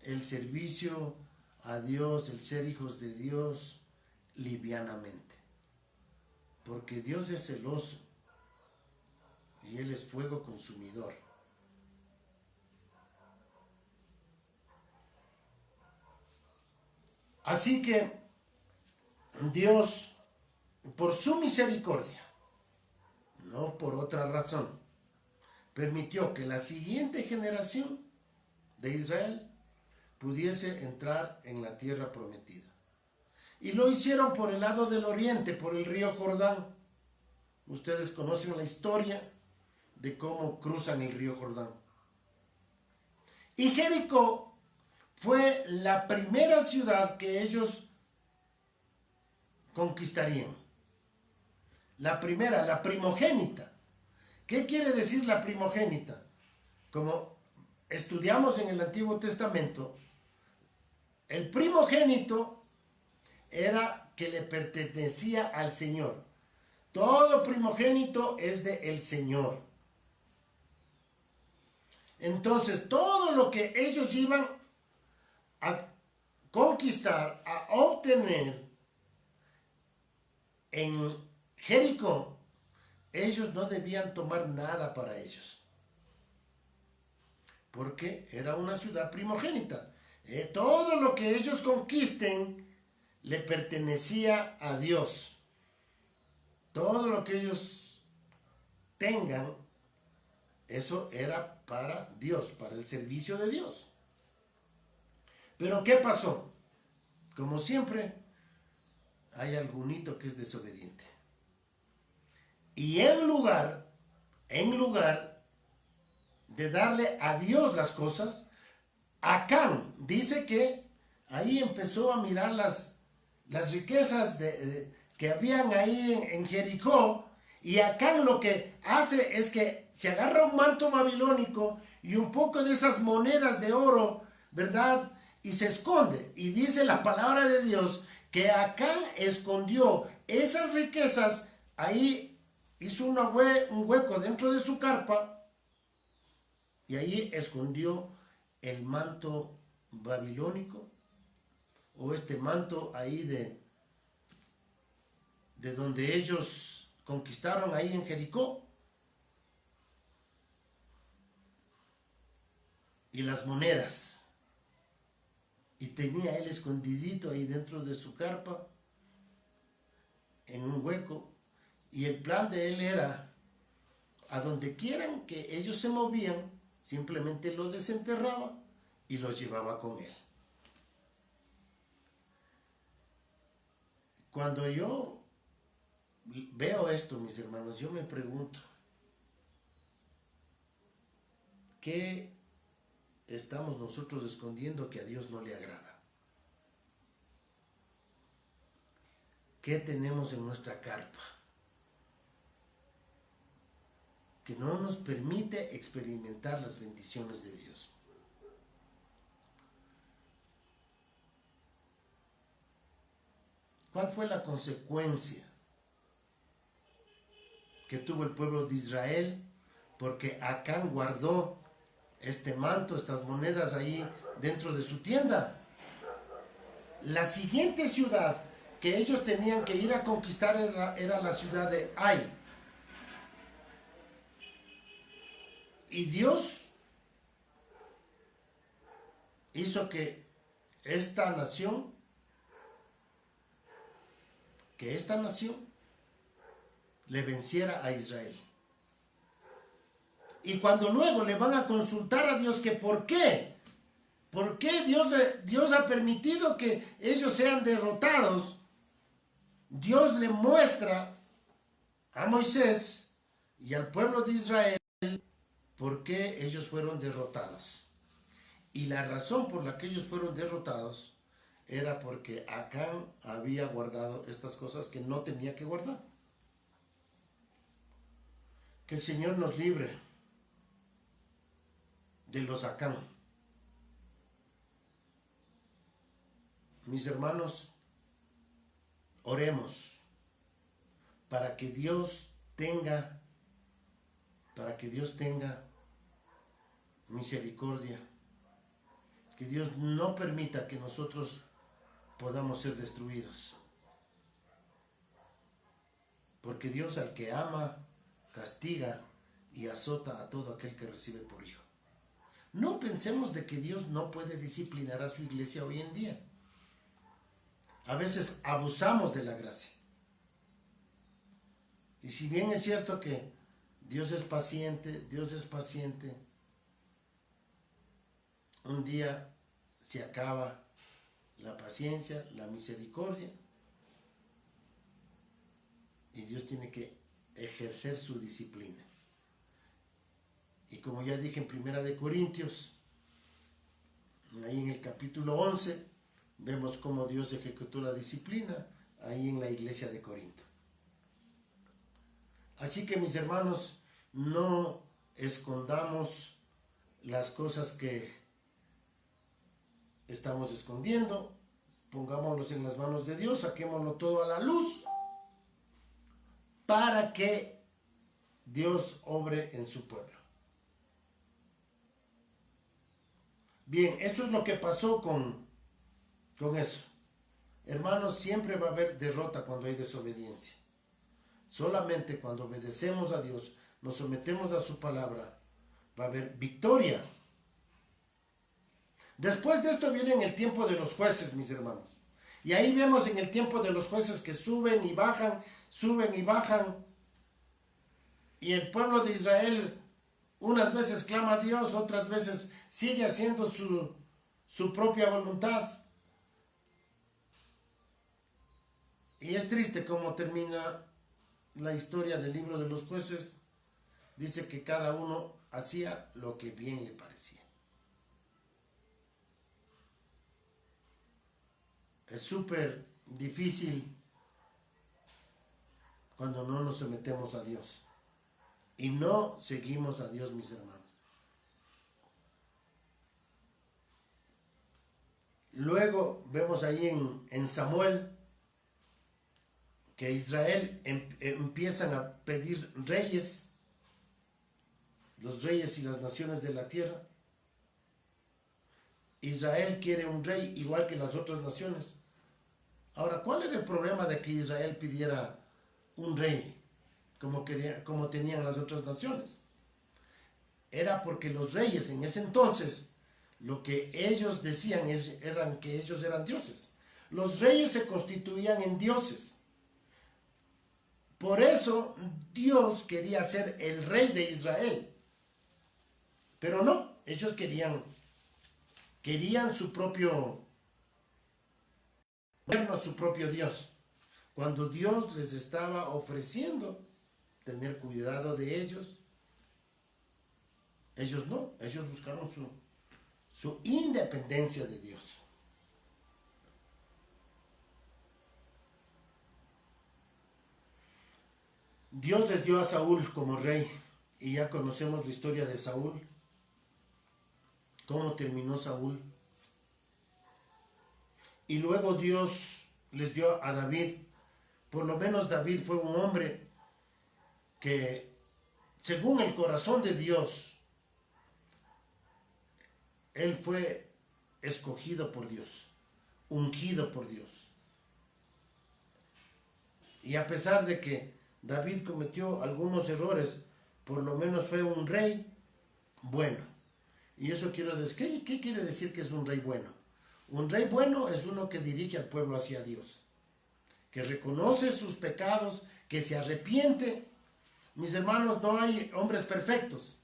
el servicio a Dios, el ser hijos de Dios, livianamente. Porque Dios es celoso y Él es fuego consumidor. Así que Dios, por su misericordia, no por otra razón, permitió que la siguiente generación de Israel pudiese entrar en la tierra prometida. Y lo hicieron por el lado del oriente, por el río Jordán. Ustedes conocen la historia de cómo cruzan el río Jordán. Y Jericó fue la primera ciudad que ellos conquistarían. La primera, la primogénita. ¿Qué quiere decir la primogénita? Como estudiamos en el Antiguo Testamento, el primogénito era que le pertenecía al Señor. Todo primogénito es de el Señor. Entonces, todo lo que ellos iban a conquistar, a obtener en Jericó, ellos no debían tomar nada para ellos. Porque era una ciudad primogénita. Todo lo que ellos conquisten le pertenecía a Dios. Todo lo que ellos tengan, eso era para Dios, para el servicio de Dios. Pero ¿qué pasó? Como siempre, hay algunito que es desobediente. Y en lugar de darle a Dios las cosas, Acán dice que ahí empezó a mirar las riquezas que habían ahí en Jericó, y Acán lo que hace es que se agarra un manto babilónico y un poco de esas monedas de oro, ¿verdad? Y se esconde. Y dice la palabra de Dios que Acán escondió esas riquezas ahí, hizo un hueco dentro de su carpa y ahí escondió el manto babilónico, o este manto ahí de donde ellos conquistaron ahí en Jericó, y las monedas. Y tenía él escondidito ahí dentro de su carpa, en un hueco, y el plan de él era, a donde quieran que ellos se movían, simplemente lo desenterraba y los llevaba con él. Cuando yo veo esto, mis hermanos, yo me pregunto, ¿qué estamos nosotros escondiendo que a Dios no le agrada? ¿Qué tenemos en nuestra carpa que no nos permite experimentar las bendiciones de Dios? ¿Cuál fue la consecuencia que tuvo el pueblo de Israel? Porque Acán guardó este manto, estas monedas ahí dentro de su tienda. La siguiente ciudad que ellos tenían que ir a conquistar era la ciudad de Ai. Y Dios hizo que esta nación le venciera a Israel. Y cuando luego le van a consultar a Dios que por qué Dios ha permitido que ellos sean derrotados, Dios le muestra a Moisés y al pueblo de Israel por qué ellos fueron derrotados. Y la razón por la que ellos fueron derrotados era porque Acán había guardado estas cosas que no tenía que guardar. Que el Señor nos libre de los Acán. Mis hermanos, oremos para que Dios tenga misericordia, que Dios no permita que nosotros podamos ser destruidos, porque Dios al que ama castiga y azota a todo aquel que recibe por hijo. No pensemos de que Dios no puede disciplinar a su iglesia hoy en día. A veces abusamos de la gracia. Y si bien es cierto que Dios es paciente, un día se acaba la paciencia, la misericordia, y Dios tiene que ejercer su disciplina. Y como ya dije en Primera de Corintios, ahí en el capítulo 11, vemos cómo Dios ejecutó la disciplina ahí en la iglesia de Corinto. Así que mis hermanos, no escondamos las cosas que estamos escondiendo, pongámoslos en las manos de Dios, saquémoslo todo a la luz para que Dios obre en su pueblo. Bien, eso es lo que pasó con eso. Hermanos, siempre va a haber derrota cuando hay desobediencia. Solamente cuando obedecemos a Dios, nos sometemos a su palabra, va a haber victoria. Después de esto viene en el tiempo de los jueces, mis hermanos. Y ahí vemos en el tiempo de los jueces que suben y bajan. Y el pueblo de Israel unas veces clama a Dios, otras veces sigue haciendo su propia voluntad. Y es triste cómo termina la historia del libro de los jueces. Dice que cada uno hacía lo que bien le parecía. Es súper difícil cuando no nos sometemos a Dios y no seguimos a Dios, mis hermanos. Luego vemos ahí en Samuel que Israel empiezan a pedir reyes, los reyes y las naciones de la tierra. Israel quiere un rey igual que las otras naciones. Ahora, ¿cuál era el problema de que Israel pidiera un rey como tenían las otras naciones? Era porque los reyes en ese entonces, lo que ellos decían eran que ellos eran dioses. Los reyes se constituían en dioses. Por eso Dios quería ser el rey de Israel. Pero no, ellos querían su propio Dios. Cuando Dios les estaba ofreciendo tener cuidado de ellos, ellos no, ellos buscaron su independencia de Dios. Dios les dio a Saúl como rey, y ya conocemos la historia de Saúl, cómo terminó Saúl. Y luego Dios les dio a David. Por lo menos David fue un hombre que, según el corazón de Dios, él fue escogido por Dios, ungido por Dios. Y a pesar de que David cometió algunos errores, por lo menos fue un rey bueno. Y eso quiero decir, ¿qué quiere decir que es un rey bueno? Un rey bueno es uno que dirige al pueblo hacia Dios, que reconoce sus pecados, que se arrepiente. Mis hermanos, no hay hombres perfectos,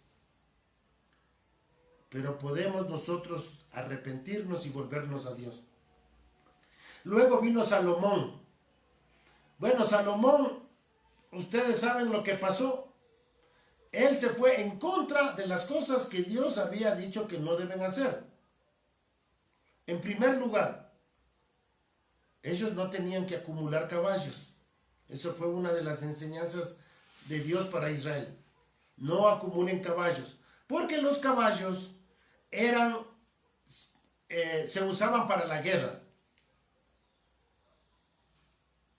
pero podemos nosotros arrepentirnos y volvernos a Dios. Luego vino Salomón. Bueno, Salomón, ustedes saben lo que pasó. Él se fue en contra de las cosas que Dios había dicho que no deben hacer. En primer lugar, ellos no tenían que acumular caballos. Eso fue una de las enseñanzas de Dios para Israel. No acumulen caballos, porque los caballos se usaban para la guerra.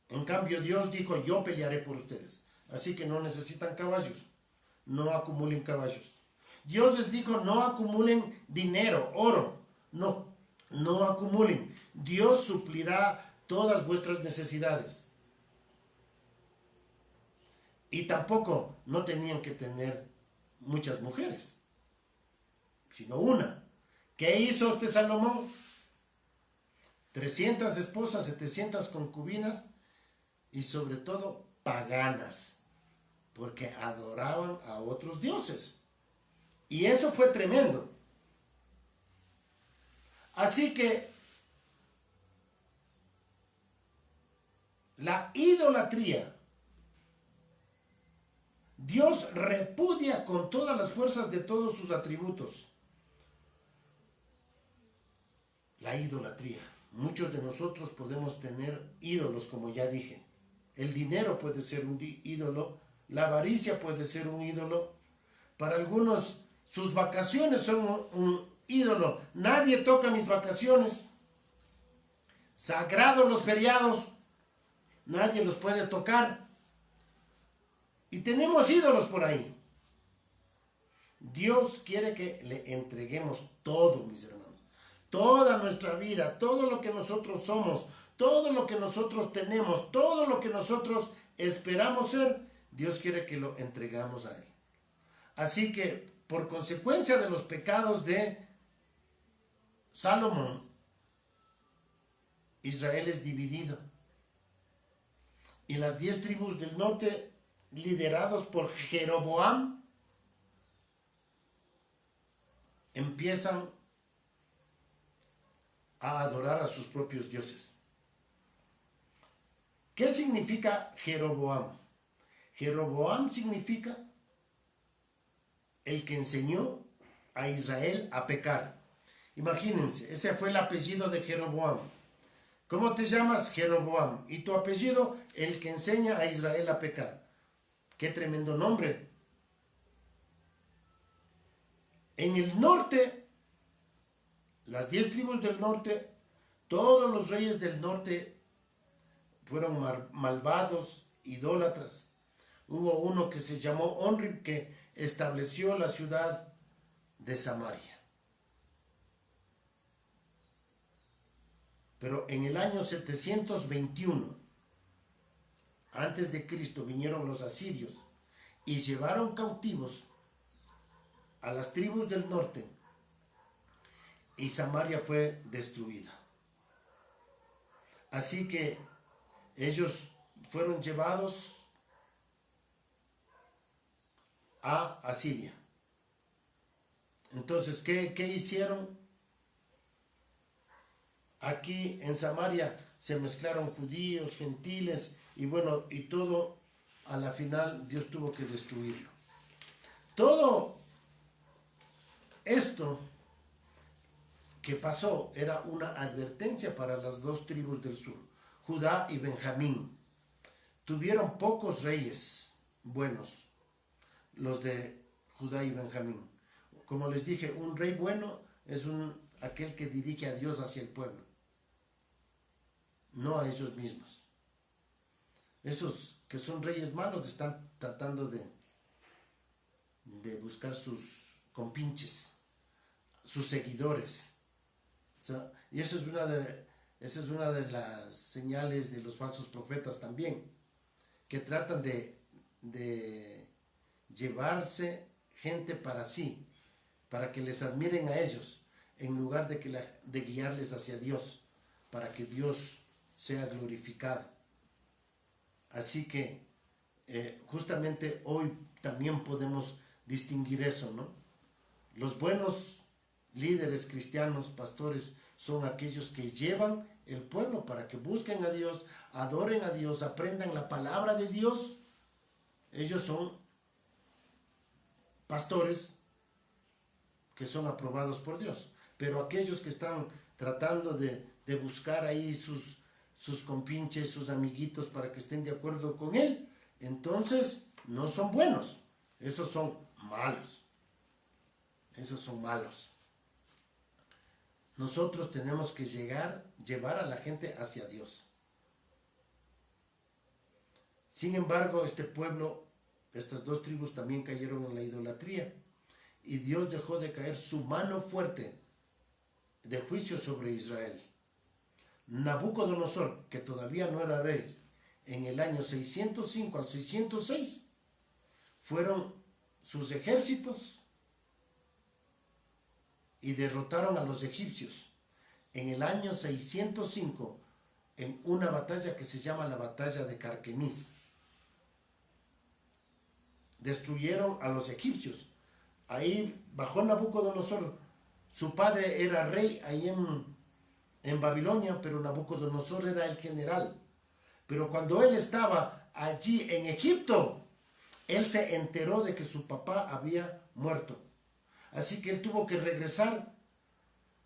En cambio, Dios dijo, yo pelearé por ustedes. Así que no necesitan caballos. No acumulen caballos. Dios les dijo, no acumulen dinero, oro. No acumulen. Dios suplirá todas vuestras necesidades. Y tampoco no tenían que tener muchas mujeres, sino una. ¿Qué hizo este Salomón? 300 esposas, 700 concubinas y sobre todo paganas, porque adoraban a otros dioses. Y eso fue tremendo. Así que la idolatría, Dios repudia con todas las fuerzas de todos sus atributos. La idolatría. Muchos de nosotros podemos tener ídolos, como ya dije. El dinero puede ser un ídolo, la avaricia puede ser un ídolo. Para algunos, sus vacaciones son un ídolo. Nadie toca mis vacaciones. Sagrados los feriados. Nadie los puede tocar. Y tenemos ídolos por ahí. Dios quiere que le entreguemos todo, mis hermanos. Toda nuestra vida, todo lo que nosotros somos, todo lo que nosotros tenemos, todo lo que nosotros esperamos ser, Dios quiere que lo entregamos a Él. Así que, por consecuencia de los pecados de Salomón, Israel es dividido. Y las 10 tribus del norte, liderados por Jeroboam, empiezan a adorar a sus propios dioses. ¿Qué significa Jeroboam? Jeroboam significa el que enseñó a Israel a pecar. Imagínense, ese fue el apellido de Jeroboam. ¿Cómo te llamas? Jeroboam. ¿Y tu apellido? El que enseña a Israel a pecar. ¡Qué tremendo nombre! En el norte, las 10 tribus del norte, todos los reyes del norte fueron malvados, idólatras. Hubo uno que se llamó Onrib, que estableció la ciudad de Samaria. Pero en el año 721, antes de Cristo, vinieron los asirios y llevaron cautivos a las tribus del norte y Samaria fue destruida. Así que ellos fueron llevados a Asiria. Entonces, ¿qué hicieron? Aquí en Samaria se mezclaron judíos, gentiles, y bueno, y todo, a la final Dios tuvo que destruirlo. Todo esto que pasó era una advertencia para las 2 tribus del sur, Judá y Benjamín. Tuvieron pocos reyes buenos, los de Judá y Benjamín. Como les dije, un rey bueno es aquel que dirige a Dios hacia el pueblo. no a ellos mismos. Esos que son reyes malos están tratando de buscar sus compinches, sus seguidores. O sea, y esa es una de las señales de los falsos profetas también, que tratan de llevarse gente para sí, para que les admiren a ellos, en lugar de guiarles hacia Dios, para que Dios sea glorificado. Así que justamente hoy también podemos distinguir eso, ¿no? Los buenos líderes cristianos, pastores, son aquellos que llevan el pueblo para que busquen a Dios, adoren a Dios, aprendan la palabra de Dios. Ellos son pastores que son aprobados por Dios. Pero aquellos que están tratando de buscar ahí sus compinches, sus amiguitos para que estén de acuerdo con él, entonces no son buenos. Esos son malos. Esos son malos. Nosotros tenemos que llevar a la gente hacia Dios. Sin embargo, este pueblo, estas dos tribus también cayeron en la idolatría y Dios dejó de caer su mano fuerte de juicio sobre Israel. Nabucodonosor, que todavía no era rey, en el año 605 al 606, fueron sus ejércitos y derrotaron a los egipcios en el año 605 en una batalla que se llama la batalla de Carquemis. Destruyeron a los egipcios. Ahí bajó Nabucodonosor. Su padre era rey ahí en Babilonia, pero Nabucodonosor era el general. Pero cuando él estaba allí en Egipto, él se enteró de que su papá había muerto. Así que él tuvo que regresar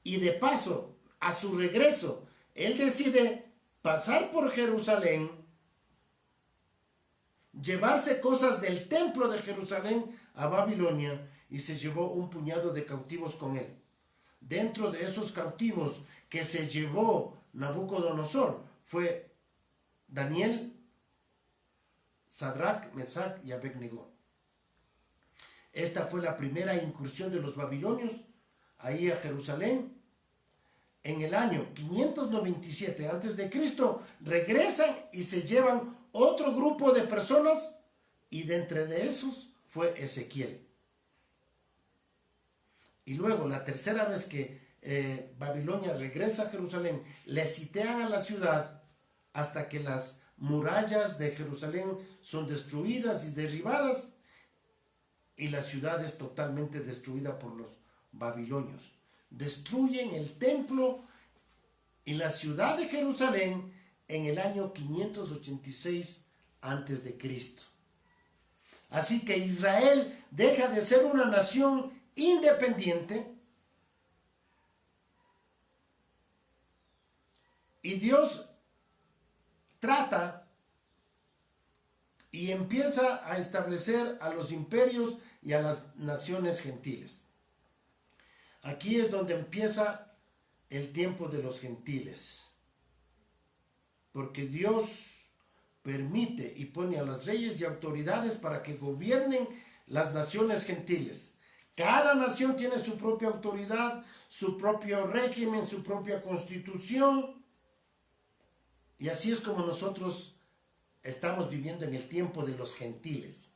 y de paso, a su regreso, él decide pasar por Jerusalén, llevarse cosas del templo de Jerusalén a Babilonia y se llevó un puñado de cautivos con él. Dentro de esos cautivos que se llevó Nabucodonosor fue Daniel, Sadrach, Mesach y Abednego. Esta fue la primera incursión de los babilonios ahí a Jerusalén. En el año 597 a.C. regresan y se llevan otro grupo de personas y de entre de esos fue Ezequiel. Y luego la tercera vez que Babilonia regresa a Jerusalén, le sitian a la ciudad hasta que las murallas de Jerusalén son destruidas y derribadas y la ciudad es totalmente destruida por los babilonios. Destruyen el templo y la ciudad de Jerusalén en el año 586 a.C. Así que Israel deja de ser una nación independiente y Dios trata y empieza a establecer a los imperios y a las naciones gentiles. Aquí es donde empieza el tiempo de los gentiles, porque Dios permite y pone a los reyes y autoridades para que gobiernen las naciones gentiles. Cada nación tiene su propia autoridad, su propio régimen, su propia constitución, y así es como nosotros estamos viviendo en el tiempo de los gentiles.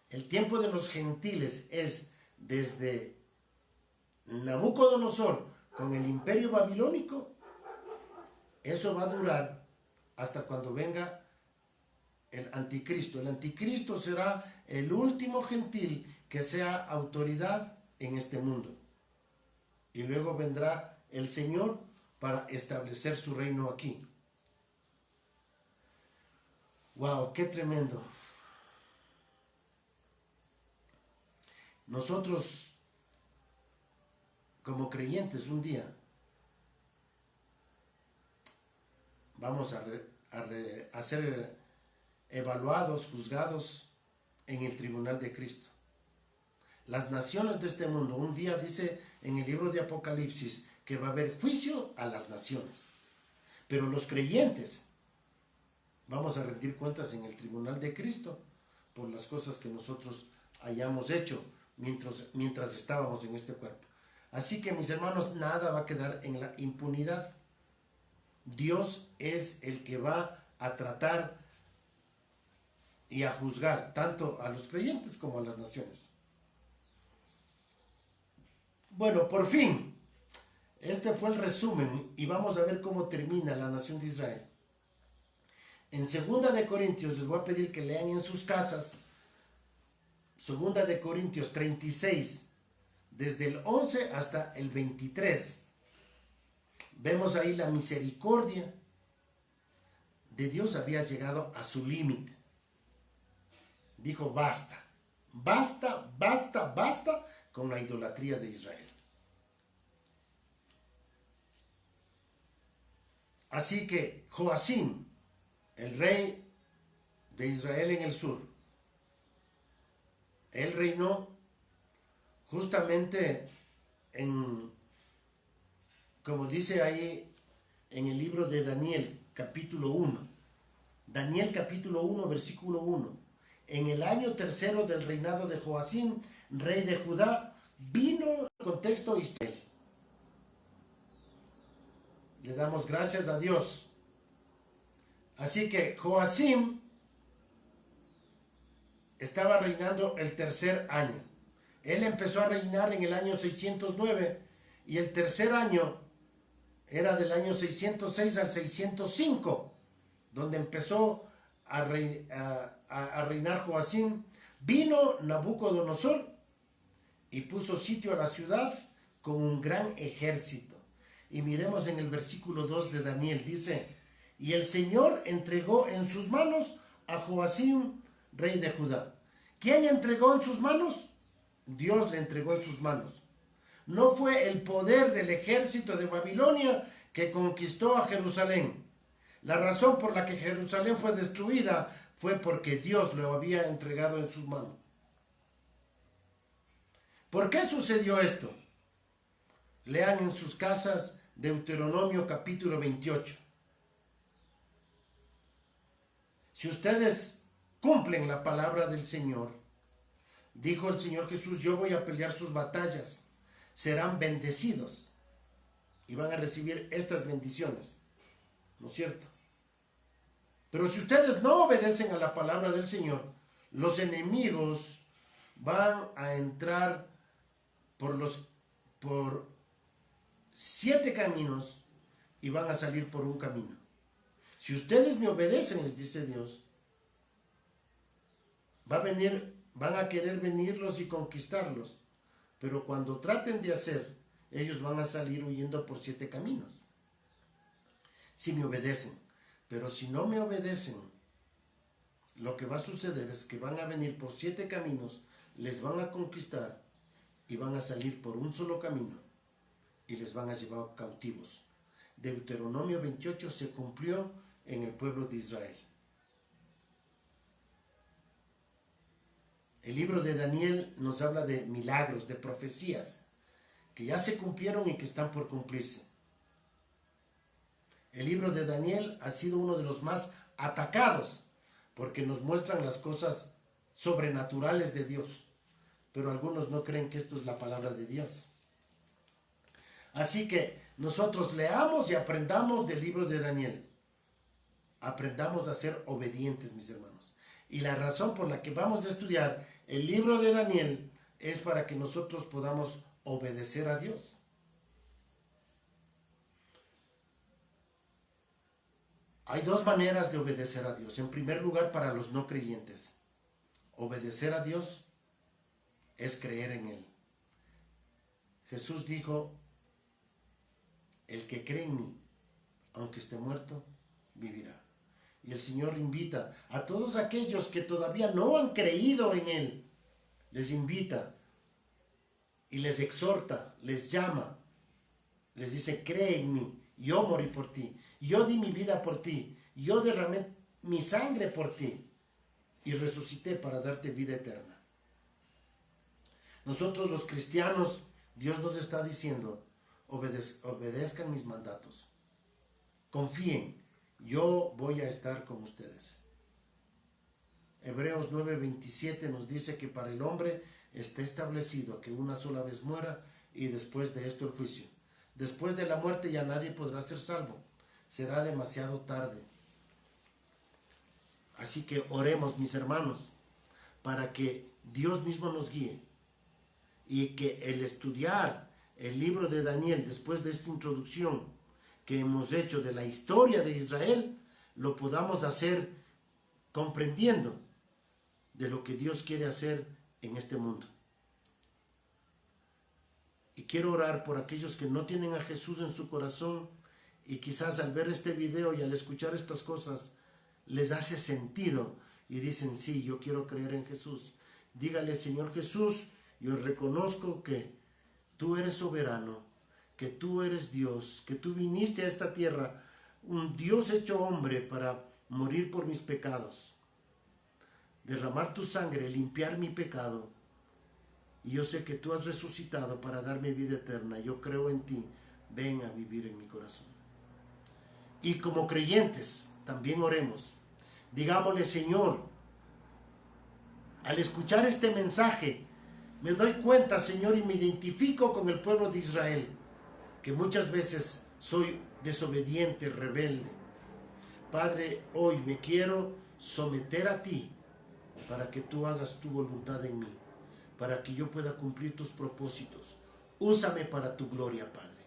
El tiempo de los gentiles es desde Nabucodonosor con el imperio babilónico. Eso va a durar hasta cuando venga el anticristo. El anticristo será el último gentil que sea autoridad en este mundo. Y luego vendrá el Señor para establecer su reino aquí. ¡Wow! ¡Qué tremendo! Nosotros, como creyentes, un día vamos a ser evaluados, juzgados en el tribunal de Cristo. Las naciones de este mundo, un día dice en el libro de Apocalipsis que va a haber juicio a las naciones. Pero los creyentes vamos a rendir cuentas en el tribunal de Cristo por las cosas que nosotros hayamos hecho mientras estábamos en este cuerpo. Así que, mis hermanos, nada va a quedar en la impunidad. Dios es el que va a tratar y a juzgar tanto a los creyentes como a las naciones. Bueno, por fin, este fue el resumen y vamos a ver cómo termina la nación de Israel. En 2 de Corintios, les voy a pedir que lean en sus casas, 2 de Corintios 36, desde el 11 hasta el 23. Vemos ahí la misericordia de Dios había llegado a su límite. Dijo, basta, basta, basta, basta con la idolatría de Israel. Así que Joacim, el rey de Israel en el sur, él reinó justamente como dice ahí en el libro de Daniel, capítulo 1. Daniel capítulo 1, versículo 1. En el año tercero del reinado de Joacim, rey de Judá, vino el contexto histórico. Le damos gracias a Dios. Así que Joacim estaba reinando el tercer año. Él empezó a reinar en el año 609 y el tercer año era del año 606 al 605, donde empezó a reinar Joacim. Vino Nabucodonosor y puso sitio a la ciudad con un gran ejército. Y miremos en el versículo 2 de Daniel, dice, y el Señor entregó en sus manos a Joacim, rey de Judá. ¿Quién entregó en sus manos? Dios le entregó en sus manos. No fue el poder del ejército de Babilonia que conquistó a Jerusalén. La razón por la que Jerusalén fue destruida fue porque Dios lo había entregado en sus manos. ¿Por qué sucedió esto? Lean en sus casas Deuteronomio capítulo 28. Si ustedes cumplen la palabra del Señor, dijo el Señor Jesús, yo voy a pelear sus batallas, serán bendecidos y van a recibir estas bendiciones, ¿no es cierto? Pero si ustedes no obedecen a la palabra del Señor, los enemigos van a entrar por 7 caminos y van a salir por un camino. Si ustedes me obedecen, les dice Dios, van a querer venirlos y conquistarlos, pero cuando traten de hacer, ellos van a salir huyendo por 7 caminos. Si me obedecen, pero si no me obedecen, lo que va a suceder es que van a venir por 7 caminos, les van a conquistar y van a salir por un solo camino y les van a llevar cautivos. Deuteronomio 28 se cumplió en el pueblo de Israel. El libro de Daniel nos habla de milagros, de profecías que ya se cumplieron y que están por cumplirse. El libro de Daniel ha sido uno de los más atacados porque nos muestran las cosas sobrenaturales de Dios, pero algunos no creen que esto es la palabra de Dios. Así que nosotros leamos y aprendamos del libro de Daniel. Aprendamos a ser obedientes, mis hermanos. Y la razón por la que vamos a estudiar el libro de Daniel es para que nosotros podamos obedecer a Dios. Hay 2 maneras de obedecer a Dios. En primer lugar, para los no creyentes, obedecer a Dios es creer en Él. Jesús dijo, el que cree en mí, aunque esté muerto, vivirá. Y el Señor invita a todos aquellos que todavía no han creído en Él, les invita y les exhorta, les llama, les dice, cree en mí, yo morí por ti, yo di mi vida por ti, yo derramé mi sangre por ti y resucité para darte vida eterna. Nosotros los cristianos, Dios nos está diciendo, obedezcan mis mandatos. confíen, yo voy a estar con ustedes. Hebreos 9:27 nos dice que para el hombre está establecido que una sola vez muera y después de esto el juicio. Después de la muerte ya nadie podrá ser salvo. Será demasiado tarde. Así que oremos, mis hermanos, para que Dios mismo nos guíe y que el estudiar el libro de Daniel después de esta introducción que hemos hecho de la historia de Israel, lo podamos hacer comprendiendo de lo que Dios quiere hacer en este mundo. Y quiero orar por aquellos que no tienen a Jesús en su corazón y quizás al ver este video y al escuchar estas cosas les hace sentido y dicen, sí, yo quiero creer en Jesús. Dígale, Señor Jesús, yo reconozco que tú eres soberano, que tú eres Dios, que tú viniste a esta tierra, un Dios hecho hombre para morir por mis pecados, derramar tu sangre, limpiar mi pecado. Y yo sé que tú has resucitado para darme vida eterna. Yo creo en ti. Ven a vivir en mi corazón. Y como creyentes, también oremos. Digámosle, Señor, al escuchar este mensaje, me doy cuenta, Señor, y me identifico con el pueblo de Israel, que muchas veces soy desobediente, rebelde. Padre, hoy me quiero someter a ti para que tú hagas tu voluntad en mí, para que yo pueda cumplir tus propósitos. Úsame para tu gloria, Padre.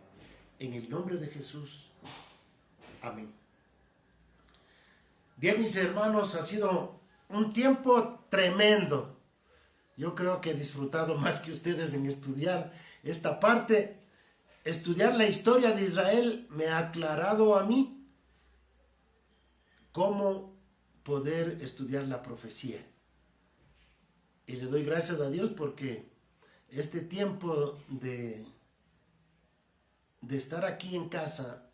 En el nombre de Jesús. Amén. Bien, mis hermanos, ha sido un tiempo tremendo. Yo creo que he disfrutado más que ustedes en estudiar esta parte. Estudiar la historia de Israel me ha aclarado a mí cómo poder estudiar la profecía. Y le doy gracias a Dios porque este tiempo de estar aquí en casa,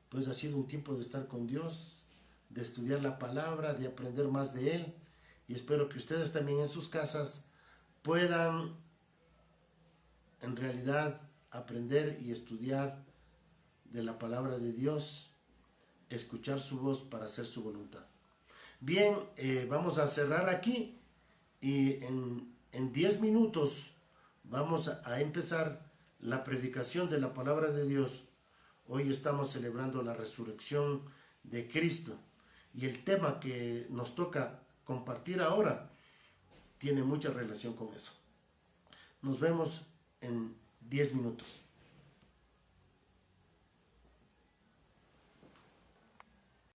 pues ha sido un tiempo de estar con Dios, de estudiar la palabra, de aprender más de Él. Y espero que ustedes también en sus casas puedan en realidad aprender y estudiar de la palabra de Dios, escuchar su voz para hacer su voluntad. Bien, vamos a cerrar aquí y en 10 minutos vamos a empezar la predicación de la palabra de Dios. Hoy estamos celebrando la resurrección de Cristo y el tema que nos toca compartir ahora tiene mucha relación con eso. Nos vemos en 10 minutos.